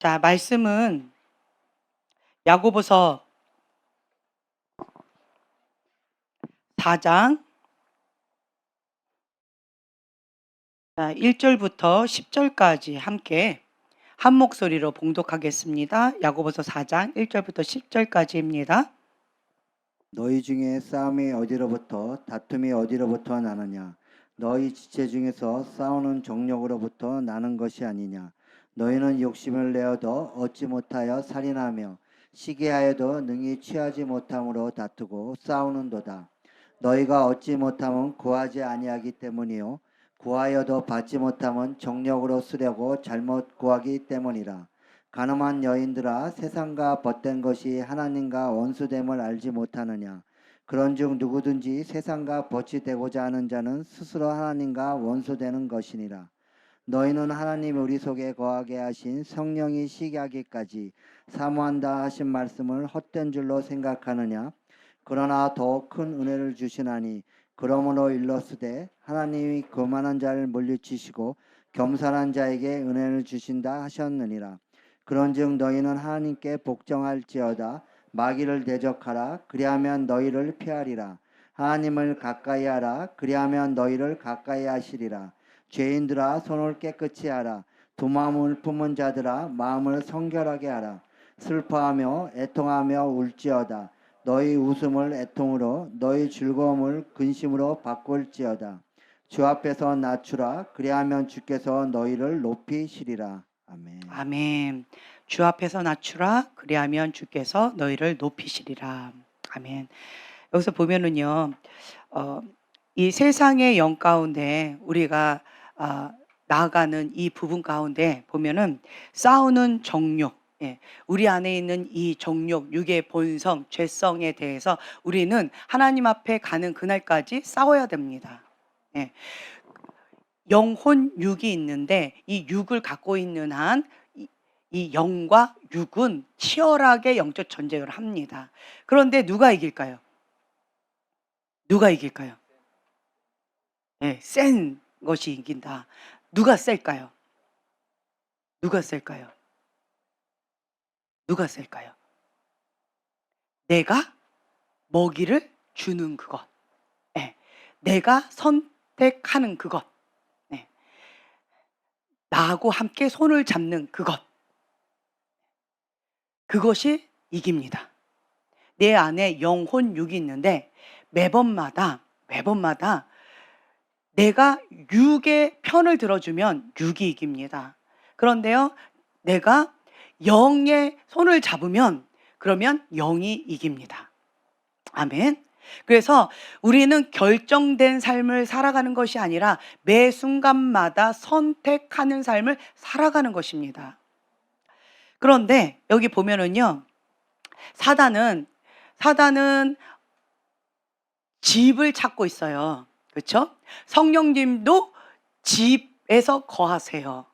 자, 말씀은 야고보서 4장 1절부터 10절까지 함께 한 목소리로 봉독하겠습니다. 야고보서 4장 1절부터 10절까지입니다. 너희 중에 싸움이 어디로부터 다툼이 어디로부터 나느냐? 너희 지체 중에서 싸우는 정욕으로부터 나는 것이 아니냐? 너희는 욕심을 내어도 얻지 못하여 살인하며 시기하여도 능히 취하지 못함으로 다투고 싸우는도다. 너희가 얻지 못함은 구하지 아니하기 때문이요 구하여도 받지 못함은 정욕으로 쓰려고 잘못 구하기 때문이라. 가늠한 여인들아, 세상과 벗된 것이 하나님과 원수됨을 알지 못하느냐? 그런즉 누구든지 세상과 벗이 되고자 하는 자는 스스로 하나님과 원수되는 것이니라. 너희는 하나님이 우리 속에 거하게 하신 성령이 시기하기까지 사모한다 하신 말씀을 헛된 줄로 생각하느냐? 그러나 더욱 큰 은혜를 주시나니 그러므로 일러스되 하나님이 거만한 자를 물리치시고 겸손한 자에게 은혜를 주신다 하셨느니라. 그런즉 너희는 하나님께 복종할지어다. 마귀를 대적하라. 그리하면 너희를 피하리라. 하나님을 가까이 하라. 그리하면 너희를 가까이 하시리라. 죄인들아, 손을 깨끗이 하라. 두 마음을 품은 자들아, 마음을 성결하게 하라. 슬퍼하며 애통하며 울지어다. 너희 웃음을 애통으로, 너희 즐거움을 근심으로 바꿀지어다. 주 앞에서 낮추라. 그리하면 주께서 너희를 높이시리라. 아멘. 아멘. 주 앞에서 낮추라. 그리하면 주께서 너희를 높이시리라. 아멘. 여기서 보면은요, 이 세상의 영 가운데 우리가 나아가는 이 부분 가운데 보면은 싸우는 정욕, 우리 안에 있는 이 정욕, 육의 본성, 죄성에 대해서 우리는 하나님 앞에 가는 그날까지 싸워야 됩니다. 예. 영혼 육이 있는데 이 육을 갖고 있는 한 이 영과 육은 치열하게 영적 전쟁을 합니다. 그런데 누가 이길까요? 누가 이길까요? 센 것이 이긴다. 누가 셀까요? 누가 셀까요? 누가 셀까요? 내가 먹이를 주는 그것. 내가 선택하는 그것. 나하고 함께 손을 잡는 그것. 그것이 이깁니다. 내 안에 영혼 육이 있는데 매번마다 내가 육의 편을 들어주면 육이 이깁니다. 그런데요, 내가 영의 손을 잡으면 그러면 영이 이깁니다. 아멘. 그래서 우리는 결정된 삶을 살아가는 것이 아니라 매 순간마다 선택하는 삶을 살아가는 것입니다. 그런데 여기 보면은요, 사단은 집을 찾고 있어요. 그렇죠? 성령님도 집에서 거하세요.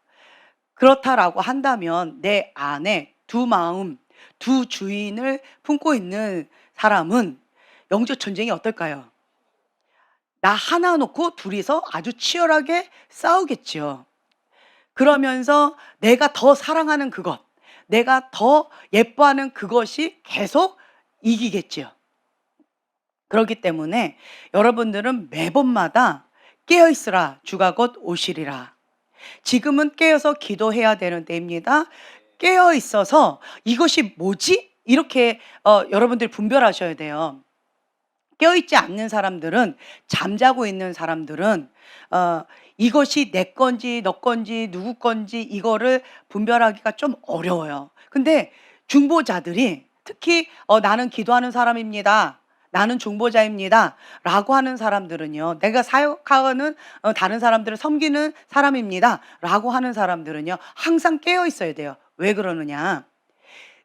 그렇다라고 한다면 내 안에 두 마음, 두 주인을 품고 있는 사람은 영적 전쟁이 어떨까요? 나 하나 놓고 둘이서 아주 치열하게 싸우겠죠. 그러면서 내가 더 사랑하는 그것, 내가 더 예뻐하는 그것이 계속 이기겠지요. 그렇기 때문에 여러분들은 매번마다 깨어있으라. 주가 곧 오시리라. 지금은 깨어서 기도해야 되는 때입니다. 깨어있어서 이것이 뭐지? 이렇게 여러분들 분별하셔야 돼요. 깨어있지 않는 사람들은, 잠자고 있는 사람들은 이것이 내 건지 너 건지 누구 건지 이거를 분별하기가 좀 어려워요. 근데 중보자들이 특히 나는 기도하는 사람입니다. 나는 중보자입니다. 라고 하는 사람들은요, 내가 사역하는 다른 사람들을 섬기는 사람입니다. 라고 하는 사람들은요, 항상 깨어 있어야 돼요. 왜 그러느냐?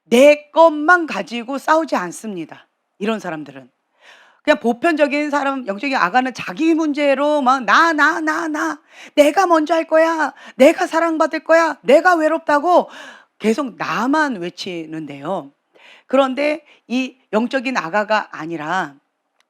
내 것만 가지고 싸우지 않습니다. 이런 사람들은. 그냥 보편적인 사람, 영적인 아가는 자기 문제로 막 내가 먼저 할 거야. 내가 사랑받을 거야. 내가 외롭다고 계속 나만 외치는데요. 그런데 이 영적인 아가가 아니라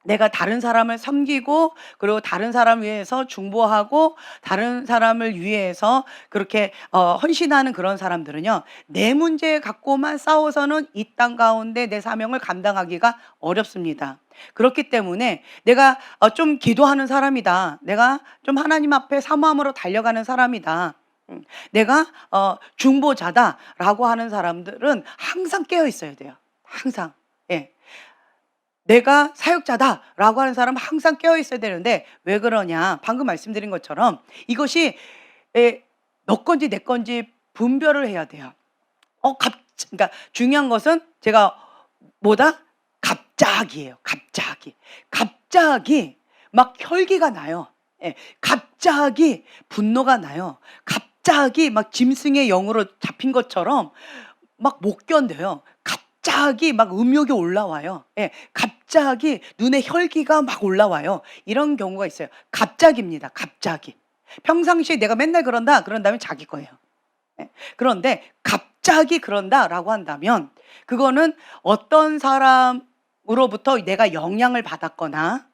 내가 다른 사람을 섬기고 그리고 다른 사람을 위해서 중보하고 다른 사람을 위해서 그렇게 헌신하는 그런 사람들은요, 내 문제 갖고만 싸워서는 이 땅 가운데 내 사명을 감당하기가 어렵습니다. 그렇기 때문에 내가 좀 기도하는 사람이다, 내가 좀 하나님 앞에 사모함으로 달려가는 사람이다, 내가 중보자다라고 하는 사람들은 항상 깨어 있어야 돼요. 항상. 예. 내가 사역자다라고 하는 사람은 항상 깨어 있어야 되는데, 왜 그러냐? 방금 말씀드린 것처럼 이것이 너 건지 내 건지 분별을 해야 돼요. 그러니까 중요한 것은 제가 뭐다? 갑자기예요. 갑자기 막 혈기가 나요. 예, 갑자기 분노가 나요. 갑자기 막 짐승의 영으로 잡힌 것처럼 막 못 견뎌요. 갑자기 막 음욕이 올라와요. 예, 갑자기 눈에 혈기가 막 올라와요. 이런 경우가 있어요. 갑자기입니다. 갑자기. 평상시에 내가 맨날 그런다면 자기 거예요. 예, 그런데 갑자기 그런다라고 한다면 그거는 어떤 사람으로부터 내가 영향을 받았거나,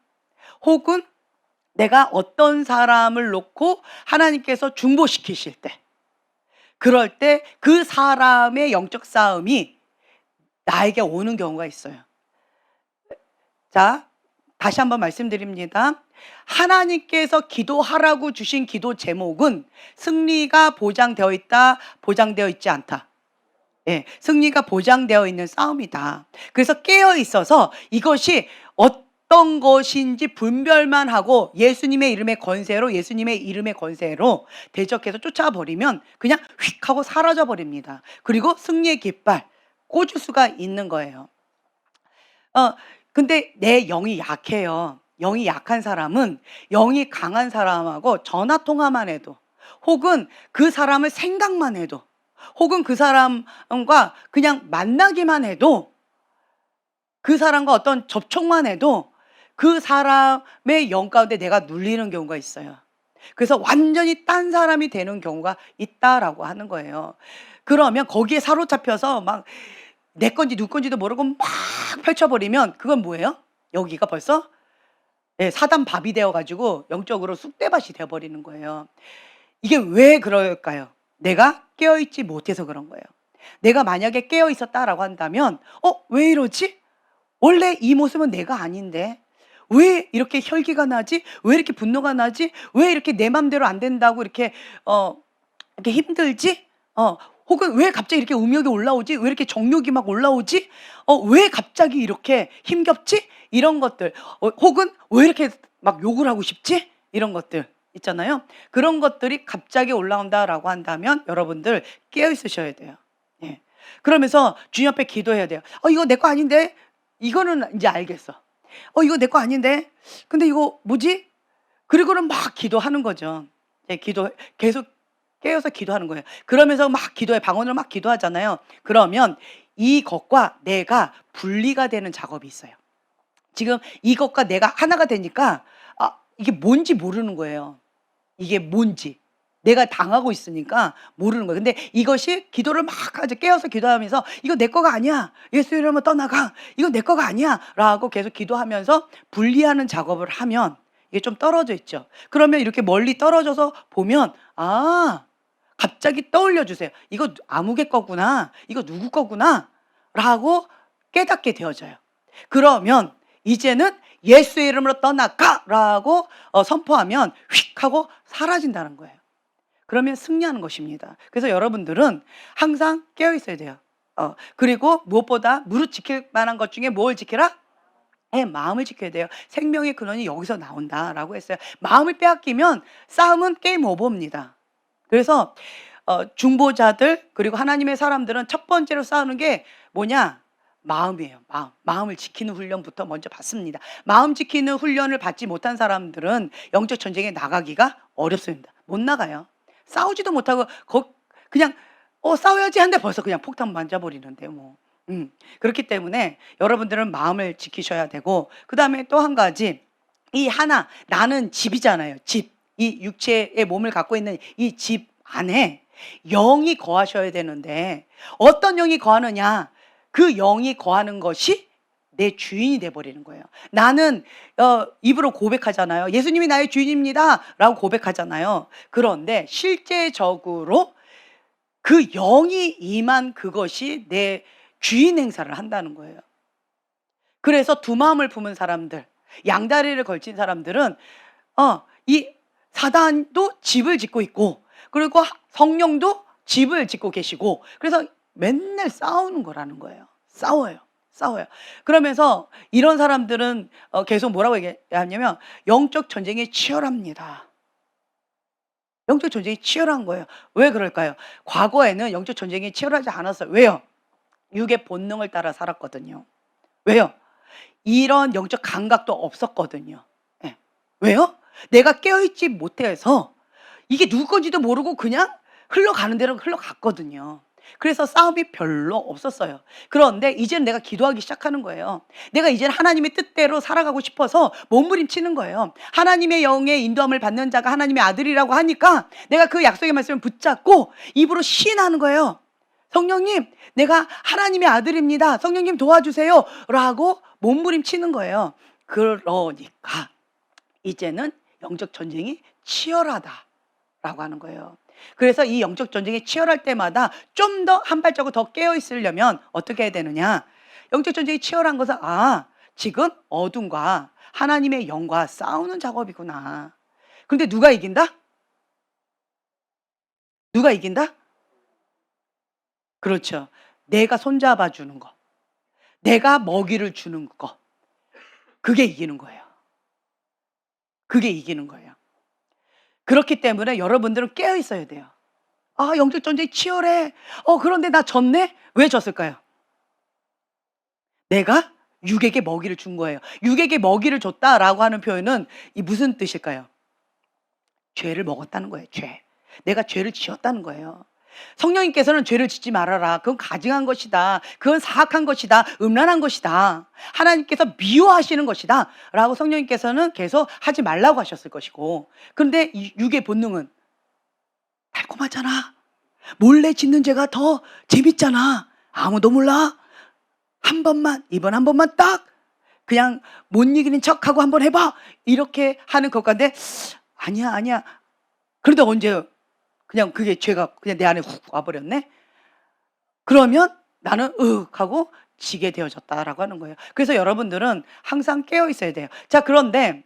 혹은 내가 어떤 사람을 놓고 하나님께서 중보시키실 때, 그럴 때 그 사람의 영적 싸움이 나에게 오는 경우가 있어요. 자, 다시 한번 말씀드립니다. 하나님께서 기도하라고 주신 기도 제목은 승리가 보장되어 있다, 보장되어 있지 않다. 예, 승리가 보장되어 있는 싸움이다. 그래서 깨어 있어서 이것이 어떤 것인지 분별만 하고 예수님의 이름의 권세로 대적해서 쫓아버리면 그냥 휙 하고 사라져 버립니다. 그리고 승리의 깃발 꽂을 수가 있는 거예요. 근데 내 영이 약해요. 영이 약한 사람은 영이 강한 사람하고 전화 통화만 해도, 혹은 그 사람을 생각만 해도, 혹은 그 사람과 그냥 만나기만 해도, 그 사람과 어떤 접촉만 해도 그 사람의 영 가운데 내가 눌리는 경우가 있어요. 그래서 완전히 딴 사람이 되는 경우가 있다라고 하는 거예요. 그러면 거기에 사로잡혀서 막 내 건지 누구 건지도 모르고 막 펼쳐버리면 그건 뭐예요? 여기가 벌써 사단 밥이 되어가지고 영적으로 쑥대밭이 되어버리는 거예요. 이게 왜 그럴까요? 내가 깨어있지 못해서 그런 거예요. 내가 만약에 깨어있었다라고 한다면 왜 이러지? 원래 이 모습은 내가 아닌데 왜 이렇게 혈기가 나지? 왜 이렇게 분노가 나지? 왜 이렇게 내 맘대로 안 된다고 이렇게 이렇게 힘들지? 혹은 왜 갑자기 이렇게 음욕이 올라오지? 왜 이렇게 정욕이 막 올라오지? 왜 갑자기 이렇게 힘겹지? 이런 것들. 혹은 왜 이렇게 막 욕을 하고 싶지? 이런 것들 있잖아요. 그런 것들이 갑자기 올라온다라고 한다면 여러분들 깨어 있으셔야 돼요. 예. 그러면서 주님 앞에 기도해야 돼요. 이거 내 거 아닌데? 이거는 이제 알겠어. 이거 내 거 아닌데? 근데 이거 뭐지? 그리고는 막 기도하는 거죠. 예, 계속 깨어서 기도하는 거예요. 그러면서 막 기도해, 방언으로 막 기도하잖아요. 그러면 이것과 내가 분리가 되는 작업이 있어요. 지금 이것과 내가 하나가 되니까 이게 뭔지 모르는 거예요. 이게 뭔지. 내가 당하고 있으니까 모르는 거예요. 근데 이것이 기도를 막 아주 깨어서 기도하면서 이거 내 거가 아니야. 예수 이름으로 떠나가. 이거 내 거가 아니야. 라고 계속 기도하면서 분리하는 작업을 하면 이게 좀 떨어져 있죠. 그러면 이렇게 멀리 떨어져서 보면 갑자기 떠올려 주세요. 이거 아무개 거구나. 이거 누구 거구나. 라고 깨닫게 되어져요. 그러면 이제는 예수의 이름으로 떠나가 라고 선포하면 휙 하고 사라진다는 거예요. 그러면 승리하는 것입니다. 그래서 여러분들은 항상 깨어 있어야 돼요. 그리고 무엇보다 무릇 지킬 만한 것 중에 뭘 지키라? 마음을 지켜야 돼요. 생명의 근원이 여기서 나온다라고 했어요. 마음을 빼앗기면 싸움은 게임 오버입니다. 그래서 중보자들 그리고 하나님의 사람들은 첫 번째로 싸우는 게 뭐냐? 마음이에요. 마음을 지키는 훈련부터 먼저 받습니다. 마음 지키는 훈련을 받지 못한 사람들은 영적 전쟁에 나가기가 어렵습니다. 못 나가요. 싸우지도 못하고 그냥 싸워야지 한데 벌써 그냥 폭탄 맞아버리는데 뭐. 그렇기 때문에 여러분들은 마음을 지키셔야 되고, 그 다음에 또 한 가지, 나는 집이잖아요. 집. 이 육체의 몸을 갖고 있는 이 집 안에 영이 거하셔야 되는데 어떤 영이 거하느냐? 그 영이 거하는 것이 내 주인이 돼버리는 거예요. 나는 입으로 고백하잖아요. 예수님이 나의 주인입니다 라고 고백하잖아요. 그런데 실제적으로 그 영이 임한 그것이 내 주인 행사를 한다는 거예요. 그래서 두 마음을 품은 사람들, 양다리를 걸친 사람들은 이 사단도 집을 짓고 있고, 그리고 성령도 집을 짓고 계시고, 그래서 맨날 싸우는 거라는 거예요. 싸워요. 그러면서 이런 사람들은 계속 뭐라고 얘기하냐면 영적 전쟁이 치열합니다. 영적 전쟁이 치열한 거예요. 왜 그럴까요? 과거에는 영적 전쟁이 치열하지 않았어요. 왜요? 육의 본능을 따라 살았거든요. 왜요? 이런 영적 감각도 없었거든요. 예. 왜요? 내가 깨어있지 못해서 이게 누구 건지도 모르고 그냥 흘러가는 대로 흘러갔거든요. 그래서 싸움이 별로 없었어요. 그런데 이제는 내가 기도하기 시작하는 거예요. 내가 이제는 하나님의 뜻대로 살아가고 싶어서 몸부림치는 거예요. 하나님의 영의 인도함을 받는 자가 하나님의 아들이라고 하니까 내가 그 약속의 말씀을 붙잡고 입으로 시인하는 거예요. 성령님, 내가 하나님의 아들입니다. 성령님 도와주세요 라고 몸부림치는 거예요. 그러니까 이제는 영적 전쟁이 치열하다라고 하는 거예요. 그래서 이 영적 전쟁이 치열할 때마다 좀 더 한 발자국 더 깨어 있으려면 어떻게 해야 되느냐? 영적 전쟁이 치열한 것은 지금 어둠과 하나님의 영과 싸우는 작업이구나. 그런데 누가 이긴다? 누가 이긴다? 그렇죠. 내가 손잡아 주는 거, 내가 먹이를 주는 거, 그게 이기는 거예요. 그게 이기는 거예요. 그렇기 때문에 여러분들은 깨어 있어야 돼요. 영적 전쟁이 치열해. 그런데 나 졌네? 왜 졌을까요? 내가 육에게 먹이를 준 거예요. 육에게 먹이를 줬다라고 하는 표현은 이 무슨 뜻일까요? 죄를 먹었다는 거예요. 죄. 내가 죄를 지었다는 거예요. 성령님께서는 죄를 짓지 말아라. 그건 가증한 것이다. 그건 사악한 것이다. 음란한 것이다. 하나님께서 미워하시는 것이다. 라고 성령님께서는 계속 하지 말라고 하셨을 것이고. 그런데 이 육의 본능은 달콤하잖아. 몰래 짓는 죄가 더 재밌잖아. 아무도 몰라. 한 번만, 이번 한 번만 딱 그냥 못 이기는 척하고 한번 해봐. 이렇게 하는 것 같은데 아니야. 그런데 언제 그냥 그게 죄가 그냥 내 안에 훅 와버렸네? 그러면 나는 하고 지게 되어졌다라고 하는 거예요. 그래서 여러분들은 항상 깨어 있어야 돼요. 자, 그런데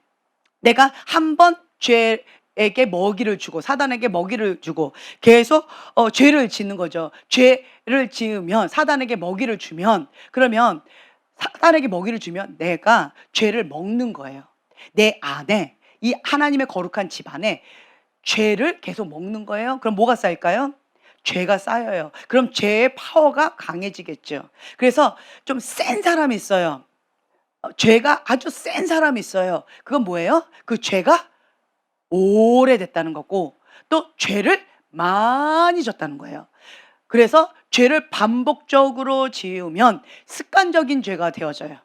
내가 한 번 죄에게 먹이를 주고 사단에게 먹이를 주고 계속 죄를 짓는 거죠. 죄를 지으면 사단에게 먹이를 주면 그러면 사단에게 먹이를 주면 내가 죄를 먹는 거예요. 내 안에 이 하나님의 거룩한 집 안에 죄를 계속 먹는 거예요. 그럼 뭐가 쌓일까요? 죄가 쌓여요. 그럼 죄의 파워가 강해지겠죠. 그래서 좀 센 사람이 있어요. 죄가 아주 센 사람이 있어요. 그건 뭐예요? 그 죄가 오래됐다는 거고 또 죄를 많이 졌다는 거예요. 그래서 죄를 반복적으로 지으면 습관적인 죄가 되어져요.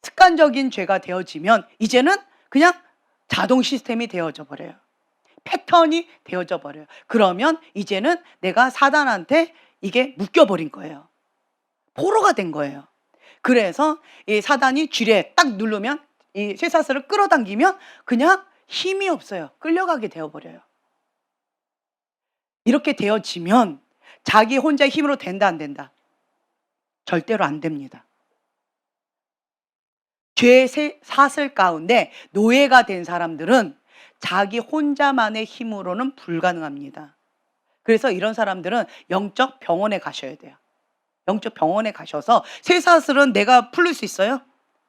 습관적인 죄가 되어지면 이제는 그냥 자동 시스템이 되어져 버려요. 패턴이 되어져 버려요. 그러면 이제는 내가 사단한테 이게 묶여버린 거예요. 포로가 된 거예요. 그래서 이 사단이 쥐레 딱 누르면 이 쇠사슬을 끌어당기면 그냥 힘이 없어요. 끌려가게 되어버려요. 이렇게 되어지면 자기 혼자 힘으로 된다 안 된다? 절대로 안 됩니다. 죄의 사슬 가운데 노예가 된 사람들은 자기 혼자만의 힘으로는 불가능합니다. 그래서 이런 사람들은 영적 병원에 가셔야 돼요. 영적 병원에 가셔서 쇠사슬은 내가 풀릴 수 있어요?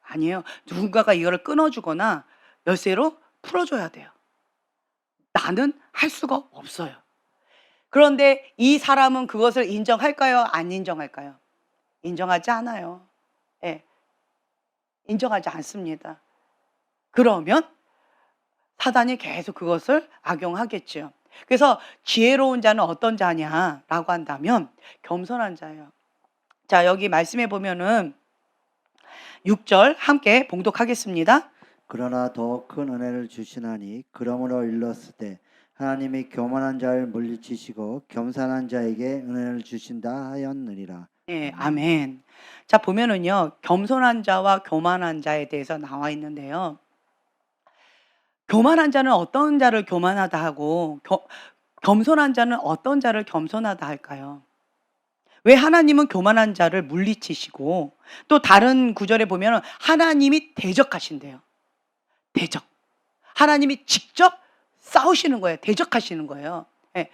아니에요. 누군가가 이거를 끊어주거나 열쇠로 풀어줘야 돼요. 나는 할 수가 없어요. 그런데 이 사람은 그것을 인정할까요? 안 인정할까요? 인정하지 않아요. 예, 인정하지 않습니다. 그러면 사단이 계속 그것을 악용하겠죠. 그래서 지혜로운 자는 어떤 자냐라고 한다면 겸손한 자예요. 자, 여기 말씀해 보면은 6절 함께 봉독하겠습니다. 그러나 더 큰 은혜를 주시나니 그러므로 일렀을 때 하나님이 교만한 자를 물리치시고 겸손한 자에게 은혜를 주신다 하였느니라. 예, 아멘. 자, 보면은요, 겸손한 자와 교만한 자에 대해서 나와 있는데요. 교만한 자는 어떤 자를 교만하다 하고, 겸손한 자는 어떤 자를 겸손하다 할까요? 왜 하나님은 교만한 자를 물리치시고, 또 다른 구절에 보면 하나님이 대적하신대요. 대적. 하나님이 직접 싸우시는 거예요. 대적하시는 거예요. 예.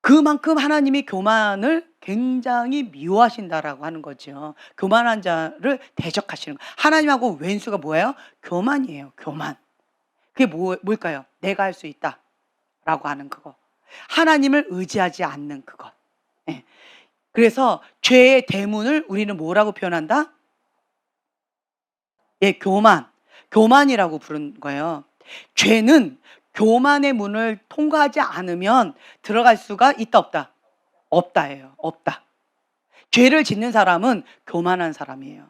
그만큼 하나님이 교만을 굉장히 미워하신다라고 하는 거죠. 교만한 자를 대적하시는 거. 하나님하고 왼수가 뭐예요? 교만이에요. 교만. 그게 뭘까요? 내가 할 수 있다라고 하는 그거. 하나님을 의지하지 않는 그것. 예. 그래서 죄의 대문을 우리는 뭐라고 표현한다? 예, 교만. 교만이라고 부른 거예요. 죄는 교만의 문을 통과하지 않으면 들어갈 수가 있다 없다? 없다예요. 없다. 죄를 짓는 사람은 교만한 사람이에요.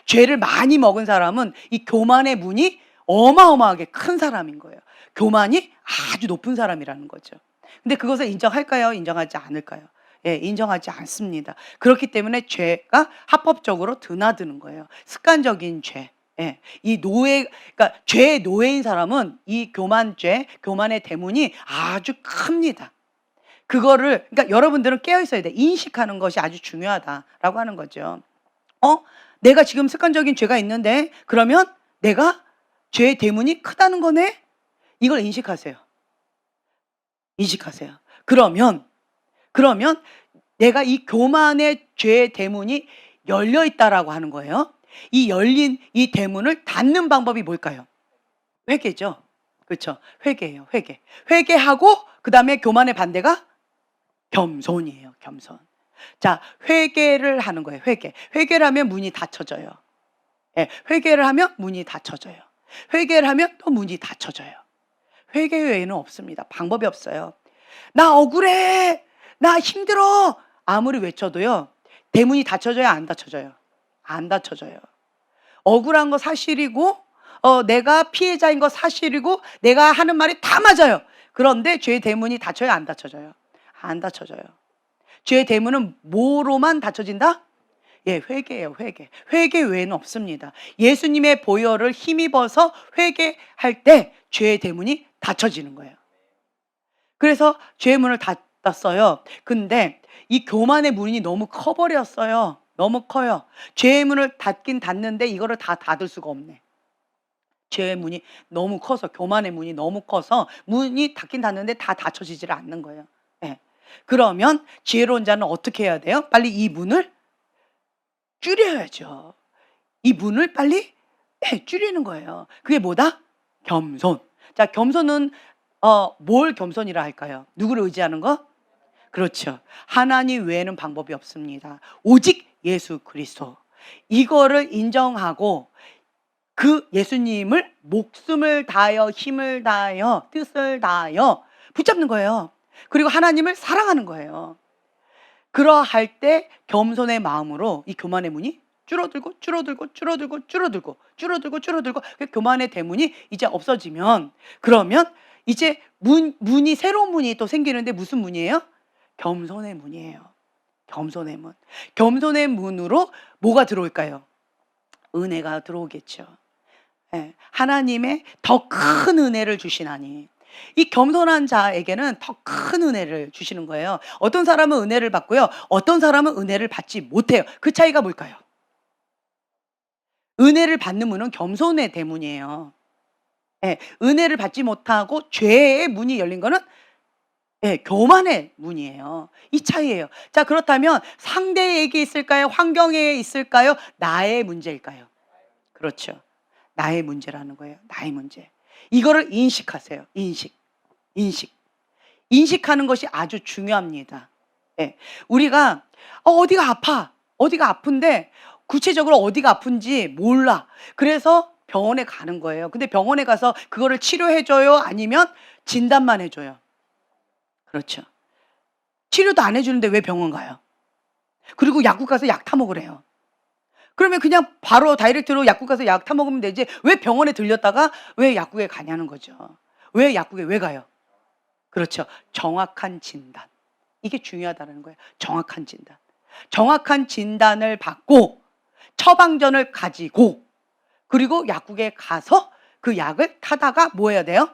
죄를 많이 먹은 사람은 이 교만의 문이 어마어마하게 큰 사람인 거예요. 교만이 아주 높은 사람이라는 거죠. 근데 그것을 인정할까요? 인정하지 않을까요? 예, 인정하지 않습니다. 그렇기 때문에 죄가 합법적으로 드나드는 거예요. 습관적인 죄. 예, 이 노예, 그러니까 죄의 노예인 사람은 이 교만죄, 교만의 대문이 아주 큽니다. 그거를, 그러니까 여러분들은 깨어 있어야 돼. 인식하는 것이 아주 중요하다라고 하는 거죠. 내가 지금 습관적인 죄가 있는데, 그러면 내가 죄의 대문이 크다는 거네? 이걸 인식하세요. 인식하세요. 그러면 내가 이 교만의 죄의 대문이 열려 있다라고 하는 거예요. 이 열린 이 대문을 닫는 방법이 뭘까요? 회개죠. 그렇죠. 회개예요. 회개. 회개하고 그다음에 교만의 반대가 겸손이에요. 겸손. 자, 회개를 하는 거예요. 회개. 회개를 하면 문이 닫혀져요. 예, 회개를 하면 문이 닫혀져요. 회개를 하면 또 문이 닫혀져요. 회개 외에는 없습니다. 방법이 없어요. 나 억울해. 나 힘들어. 아무리 외쳐도요. 대문이 닫혀져요, 안 닫혀져요? 안 닫혀져요. 억울한 거 사실이고 내가 피해자인 거 사실이고 내가 하는 말이 다 맞아요. 그런데 죄의 대문이 닫혀요, 안 닫혀져요? 안 닫혀져요. 죄의 대문은 뭐로만 닫혀진다? 예, 회개예요, 회개. 회개 외에는 없습니다. 예수님의 보혈을 힘입어서 회개할 때 죄의 대문이 닫혀지는 거예요. 그래서 죄의 문을 닫았어요. 근데 이 교만의 문이 너무 커버렸어요. 너무 커요. 죄의 문을 닫긴 닫는데 이거를 다 닫을 수가 없네. 죄의 문이 너무 커서, 교만의 문이 너무 커서 문이 닫긴 닫는데 다 닫혀지질 않는 거예요. 예. 그러면 지혜로운 자는 어떻게 해야 돼요? 빨리 이 문을 줄여야죠. 이 문을 빨리 줄이는 거예요. 그게 뭐다? 겸손. 자, 겸손은 뭘 겸손이라 할까요? 누구를 의지하는 거? 그렇죠. 하나님 외에는 방법이 없습니다. 오직 예수 그리스도. 이거를 인정하고 그 예수님을 목숨을 다하여 힘을 다하여 뜻을 다하여 붙잡는 거예요. 그리고 하나님을 사랑하는 거예요. 그러할 때 겸손의 마음으로 이 교만의 문이 줄어들고 그 교만의 대문이 이제 없어지면, 그러면 이제 문이 새로운 문이 또 생기는데 무슨 문이에요? 겸손의 문이에요. 겸손의 문. 겸손의 문으로 뭐가 들어올까요? 은혜가 들어오겠죠. 예, 하나님의 더 큰 은혜를 주시나니. 이 겸손한 자에게는 더 큰 은혜를 주시는 거예요. 어떤 사람은 은혜를 받고요. 어떤 사람은 은혜를 받지 못해요. 그 차이가 뭘까요? 은혜를 받는 문은 겸손의 대문이에요. 예, 은혜를 받지 못하고 죄의 문이 열린 거는 교만의 문이에요. 이 차이예요. 자, 그렇다면 상대에게 있을까요? 환경에 있을까요? 나의 문제일까요? 그렇죠. 나의 문제라는 거예요. 나의 문제. 이거를 인식하세요. 인식하는 것이 아주 중요합니다. 예. 우리가 어디가 아파. 어디가 아픈데 구체적으로 어디가 아픈지 몰라. 그래서 병원에 가는 거예요. 근데 병원에 가서 그거를 치료해줘요? 아니면 진단만 해줘요? 그렇죠. 치료도 안 해주는데 왜 병원 가요? 그리고 약국 가서 약 타 먹으래요. 그러면 그냥 바로 다이렉트로 약국 가서 약 타 먹으면 되지 왜 병원에 들렸다가 왜 약국에 가냐는 거죠. 왜 약국에 왜 가요? 그렇죠. 정확한 진단. 이게 중요하다는 거예요. 정확한 진단. 정확한 진단을 받고 처방전을 가지고 그리고 약국에 가서 그 약을 타다가 뭐 해야 돼요?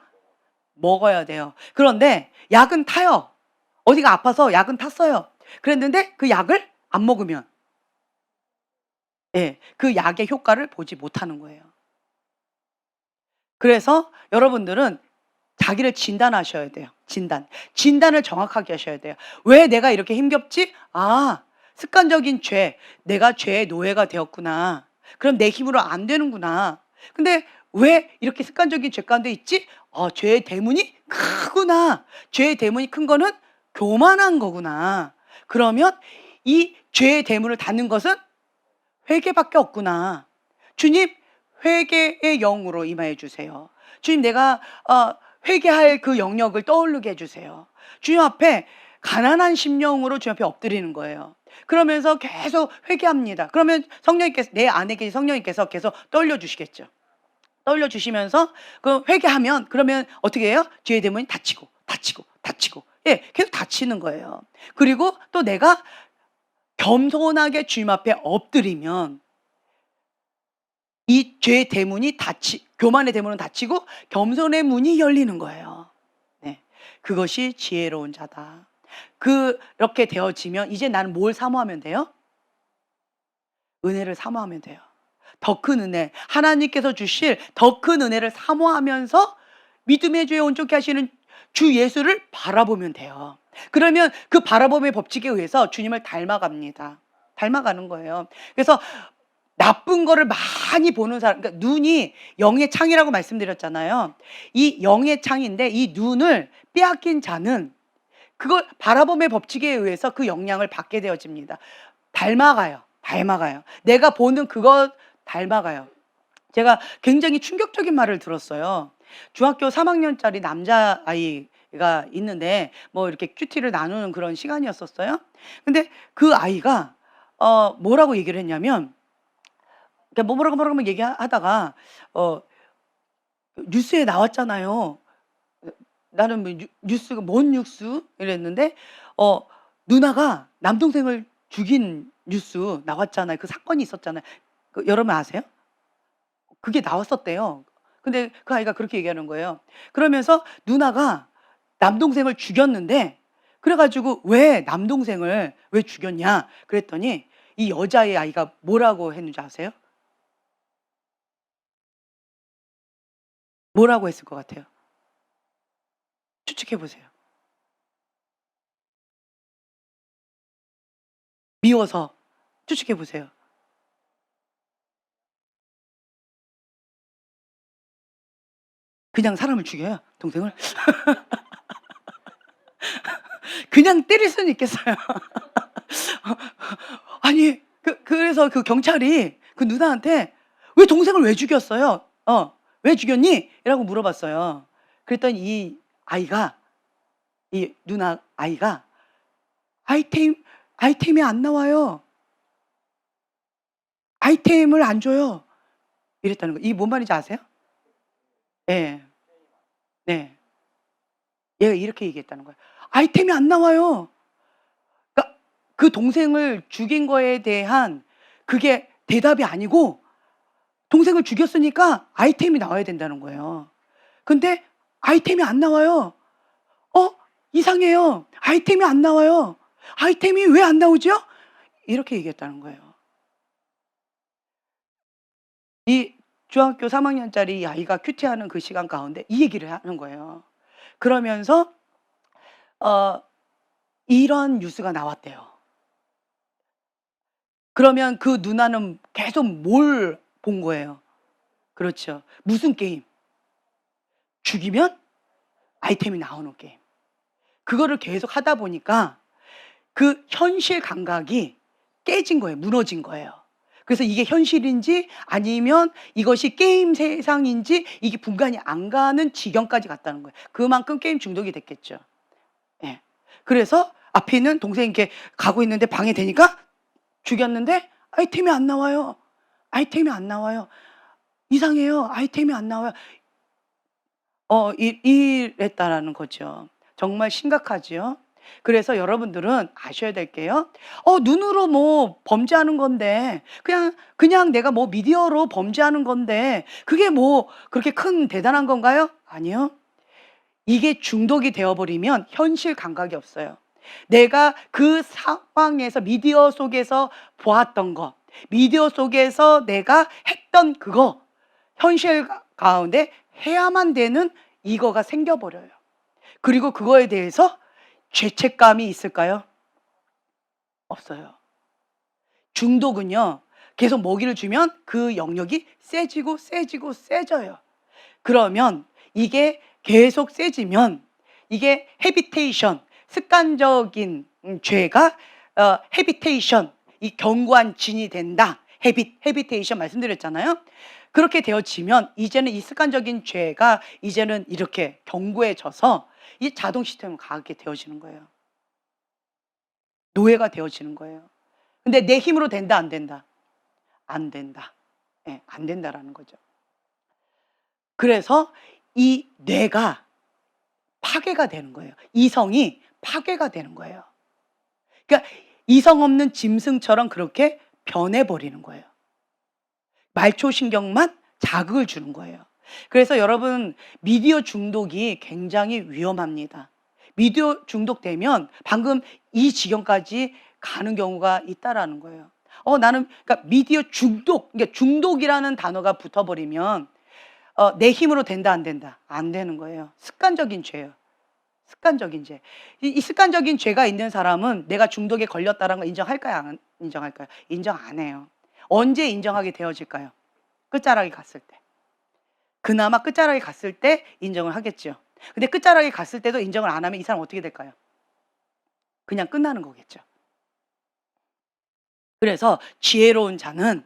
먹어야 돼요. 그런데 약은 타요. 어디가 아파서 약은 탔어요. 그랬는데 그 약을 안 먹으면 그 약의 효과를 보지 못하는 거예요. 그래서 여러분들은 자기를 진단하셔야 돼요. 진단을 정확하게 하셔야 돼요. 왜 내가 이렇게 힘겹지? 습관적인 죄. 내가 죄의 노예가 되었구나. 그럼 내 힘으로 안 되는구나. 근데 왜 이렇게 습관적인 죄 가운데 있지? 죄의 대문이 크구나. 죄의 대문이 큰 거는 교만한 거구나. 그러면 이 죄의 대문을 닫는 것은 회개밖에 없구나. 주님, 회개의 영으로 임하여 주세요. 주님, 내가 회개할 그 영역을 떠오르게 해주세요. 주님 앞에 가난한 심령으로 주님 앞에 엎드리는 거예요. 그러면서 계속 회개합니다. 그러면 성령님께서, 내 안에 계신 성령님께서 계속 떠올려 주시겠죠. 떠올려 주시면서 그 회개하면 그러면 어떻게 해요? 죄의 대문이 닫히고 계속 닫히는 거예요. 그리고 또 내가 겸손하게 주님 앞에 엎드리면 이 죄의 대문이 교만의 대문은 닫히고 겸손의 문이 열리는 거예요. 네. 그것이 지혜로운 자다. 그렇게 되어지면 이제 나는 뭘 사모하면 돼요? 은혜를 사모하면 돼요. 더 큰 은혜, 하나님께서 주실 더 큰 은혜를 사모하면서 믿음의 주에 온전케 하시는 주 예수를 바라보면 돼요. 그러면 그 바라봄의 법칙에 의해서 주님을 닮아갑니다. 닮아가는 거예요. 그래서 나쁜 거를 많이 보는 사람, 그러니까 눈이 영의 창이라고 말씀드렸잖아요. 이 영의 창인데 이 눈을 빼앗긴 자는 그걸 바라봄의 법칙에 의해서 그 영향을 받게 되어집니다. 닮아가요. 내가 보는 그거 닮아가요. 제가 굉장히 충격적인 말을 들었어요. 중학교 3학년짜리 남자아이가 있는데 뭐 이렇게 큐티를 나누는 그런 시간이었었어요. 근데 그 아이가 뭐라고 얘기를 했냐면 그러니까 뭐라고 얘기하다가 뉴스에 나왔잖아요. 나는 뭐 뉴스가 뭔 뉴스? 이랬는데 누나가 남동생을 죽인 뉴스 나왔잖아요. 그 사건이 있었잖아요. 여러분 아세요? 그게 나왔었대요. 근데 그 아이가 그렇게 얘기하는 거예요. 그러면서 누나가 남동생을 죽였는데 그래 가지고 "왜 남동생을 왜 죽였냐?" 그랬더니 이 여자의 아이가 뭐라고 했는지 아세요? 뭐라고 했을 것 같아요? 추측해 보세요. 미워서. 추측해 보세요. 그냥 사람을 죽여요? 동생을? 그냥 때릴 수는 있겠어요. 아니 그래서 그 경찰이 그 누나한테 "왜 동생을 왜 죽였어요? 왜 죽였니?" 이라고 물어봤어요. 그랬더니 이 누나 아이가 "아이템이 안 나와요. 아이템을 안 줘요." 이랬다는 거예요. 이게 뭔 말인지 아세요? 예. 네. 얘가 이렇게 얘기했다는 거예요. "아이템이 안 나와요." 그러니까 그 동생을 죽인 거에 대한 그게 대답이 아니고 동생을 죽였으니까 아이템이 나와야 된다는 거예요. 근데 아이템이 안 나와요. 이상해요. 아이템이 안 나와요. 아이템이 왜 안 나오죠? 이렇게 얘기했다는 거예요. 이 중학교 3학년짜리 아이가 큐티하는 그 시간 가운데 이 얘기를 하는 거예요. 그러면서 어 이런 뉴스가 나왔대요. 그러면 그 누나는 계속 뭘 본 거예요? 그렇죠. 무슨 게임? 죽이면 아이템이 나오는 게임. 그거를 계속 하다 보니까 그 현실 감각이 깨진 거예요. 무너진 거예요. 그래서 이게 현실인지 아니면 이것이 게임 세상인지 이게 분간이 안 가는 지경까지 갔다는 거예요. 그만큼 게임 중독이 됐겠죠. 예. 그래서 앞에 있는 동생이 이렇게 가고 있는데 방해되니까 죽였는데 아이템이 안 나와요. 아이템이 안 나와요. 이상해요. 아이템이 안 나와요. 이랬다라는 거죠. 정말 심각하지요. 그래서 여러분들은 아셔야 될 게요. 눈으로 뭐 범죄하는 건데, 그냥 내가 뭐 미디어로 범죄하는 건데, 그게 뭐 그렇게 큰 대단한 건가요? 아니요. 이게 중독이 되어버리면 현실 감각이 없어요. 내가 그 상황에서 미디어 속에서 보았던 거, 미디어 속에서 내가 했던 그거, 현실 가운데 해야만 되는 이거가 생겨버려요. 그리고 그거에 대해서 죄책감이 있을까요? 없어요. 중독은요, 계속 먹이를 주면 그 영역이 세지고 세지고 세져요. 그러면 이게 계속 세지면 이게 헤비테이션, 습관적인 죄가 헤비테이션, 이 견고한 진이 된다. 헤비테이션 말씀드렸잖아요. 그렇게 되어지면 이제는 이 습관적인 죄가 이제는 이렇게 견고해져서 이 자동 시스템을 가게 되어지는 거예요. 노예가 되어지는 거예요. 근데 내 힘으로 된다, 안 된다? 안 된다. 예, 안 된다라는 거죠. 그래서 이 뇌가 파괴가 되는 거예요. 이성이 파괴가 되는 거예요. 그러니까 이성 없는 짐승처럼 그렇게 변해버리는 거예요. 말초신경만 자극을 주는 거예요. 그래서 여러분, 미디어 중독이 굉장히 위험합니다. 미디어 중독되면 방금 이 지경까지 가는 경우가 있다라는 거예요. 나는, 그러니까 미디어 중독, 그러니까 중독이라는 단어가 붙어버리면 내 힘으로 된다, 안 된다? 안 되는 거예요. 습관적인 죄예요. 습관적인 죄. 이 습관적인 죄가 있는 사람은 내가 중독에 걸렸다는 걸 인정할까요? 안 인정할까요? 인정 안 해요. 언제 인정하게 되어질까요? 끝자락에 갔을 때. 그나마 끝자락에 갔을 때 인정을 하겠죠. 근데 끝자락에 갔을 때도 인정을 안 하면 이 사람 어떻게 될까요? 그냥 끝나는 거겠죠. 그래서 지혜로운 자는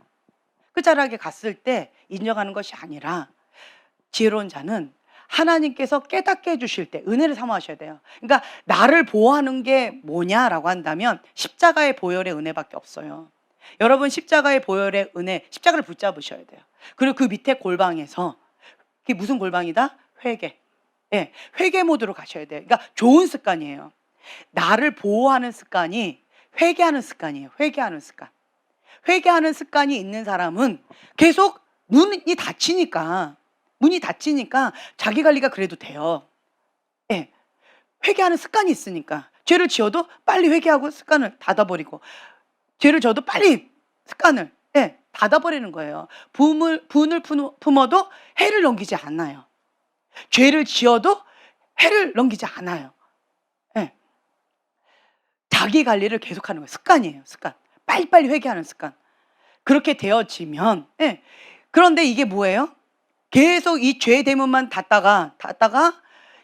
끝자락에 갔을 때 인정하는 것이 아니라, 지혜로운 자는 하나님께서 깨닫게 해주실 때 은혜를 사모하셔야 돼요. 그러니까 나를 보호하는 게 뭐냐라고 한다면 십자가의 보혈의 은혜밖에 없어요. 여러분, 십자가의 보혈의 은혜, 십자가를 붙잡으셔야 돼요. 그리고 그 밑에 골방에서, 그게 무슨 골방이다? 회개. 예, 회개 모드로 가셔야 돼요. 그러니까 좋은 습관이에요. 나를 보호하는 습관이 회개하는 습관이에요. 회개하는 습관. 회개하는 습관이 있는 사람은 계속 문이 닫히니까 자기 관리가 그래도 돼요. 예, 회개하는 습관이 있으니까. 죄를 지어도 빨리 회개하고 습관을 닫아버리고, 죄를 져도 빨리 습관을 닫아버리는 거예요. 분을 품어도 해를 넘기지 않아요. 죄를 지어도 해를 넘기지 않아요. 예. 자기 관리를 계속하는 거예요. 습관이에요. 습관. 빨리빨리 회개하는 습관. 그렇게 되어지면, 그런데 이게 뭐예요? 계속 이 죄 대문만 닫다가